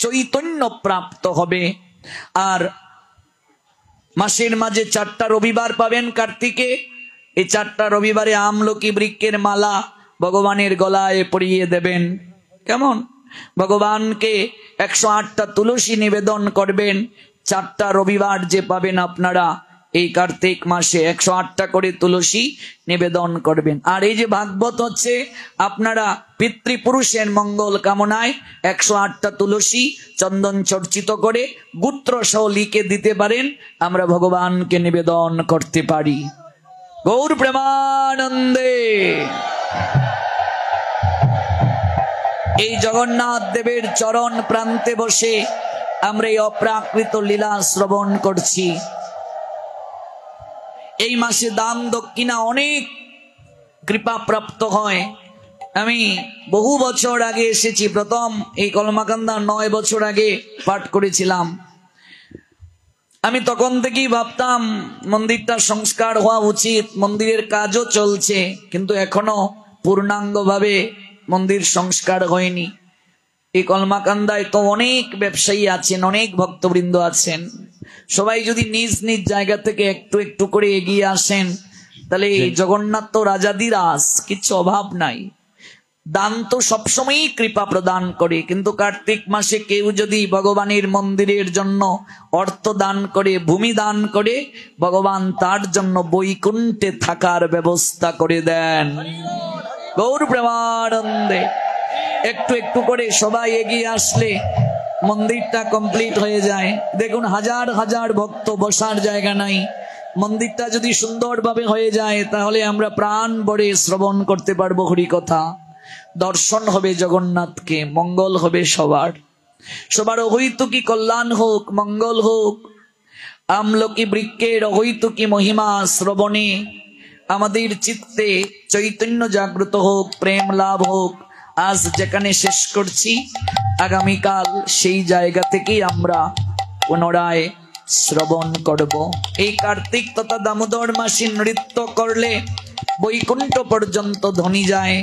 চৈতন্য প্রাপ্ত হবে। আর মাসের মাঝে 4টা রবিবার পাবেন কার্তিকে। এই 4টা রবিবারে আমলকি বৃক্ষের মালা ভগবানের গলায় পরিয়ে দেবেন। কেমন? ভগবানকে 108টা তুলসী নিবেদন করবেন। 4টা রবিবার যে পাবেন আপনারা এই কার্তিক মাসে 108টা করে তুলসী নিবেদন করবেন। আর এই যে ভাগবত হচ্ছে, আপনারা পিতৃপুরুষের মঙ্গল কামনায় 108টা তুলসী চন্দন চর্চিত করে গোত্র সহ লিখে দিতে পারেন, আমরা ভগবানকে নিবেদন করতে পারি। গৌর প্রেমানন্দে। এই জগন্নাথ দেবের চরণ প্রান্তে বসে আমরা এই অপ্রাকৃত লীলা শ্রবণ করছি। এই মাসে দান দক্ষিণা অনেক কৃপা প্রাপ্ত হয়। আমি বহু বছর আগে এসেছি, প্রথম এই কলমাকান্দা 9 বছর আগে পাঠ করেছিলাম। আমি তখন থেকেই ভাবতাম মন্দিরটা সংস্কার হওয়া উচিত, মন্দিরের কাজও চলছে, কিন্তু এখনো পূর্ণাঙ্গভাবে মন্দির সংস্কার হয়নি। এই কলমাকান্দায় তো অনেক ব্যবসায়ী আছেন, অনেক ভক্তবৃন্দ আছেন, সবাই যদি নিজ নিজ জায়গা থেকে একটু একটু করে এগিয়ে আসেন, তাহলে এই জগন্নাথ তো রাজাদিরাজ, কিছু অভাব নাই। দান তো সবসময়ই কৃপা প্রদান করে, কিন্তু কার্তিক মাসে কেউ যদি ভগবানের মন্দিরের জন্য অর্থ দান করে, ভূমি দান করে, ভগবান তার জন্য বৈকুণ্ঠে থাকার ব্যবস্থা করে দেন। গৌর প্রেমানন্দে। একটু একটু করে সবাই এগিয়ে আসলে মন্দিরটা কমপ্লিট হয়ে যায়। দেখুন হাজার হাজার ভক্ত, বসার জায়গা নাই। মন্দিরটা যদি সুন্দরভাবে হয়ে যায়, তাহলে আমরা প্রাণ ভরে শ্রবণ করতে পারবো হরি কথা, দর্শন হবে জগন্নাথকে, মঙ্গল হবে সবার। সবার অহৈতুকী কল্যাণ হোক, মঙ্গল হোক। আমলকি বৃক্ষের অহৈতুকী মহিমা শ্রবণে আমাদের চিত্তে চৈতন্য জাগ্রত হোক, প্রেম লাভ হোক। আজ যেখানে শেষ করছি, আগামীকাল সেই জায়গা থেকেই আমরা পুনরায় শ্রবণ করব। এই কার্তিক তথা দামোদর মাসে নৃত্য করলে বৈকুণ্ঠ পর্যন্ত ধ্বনি যায়।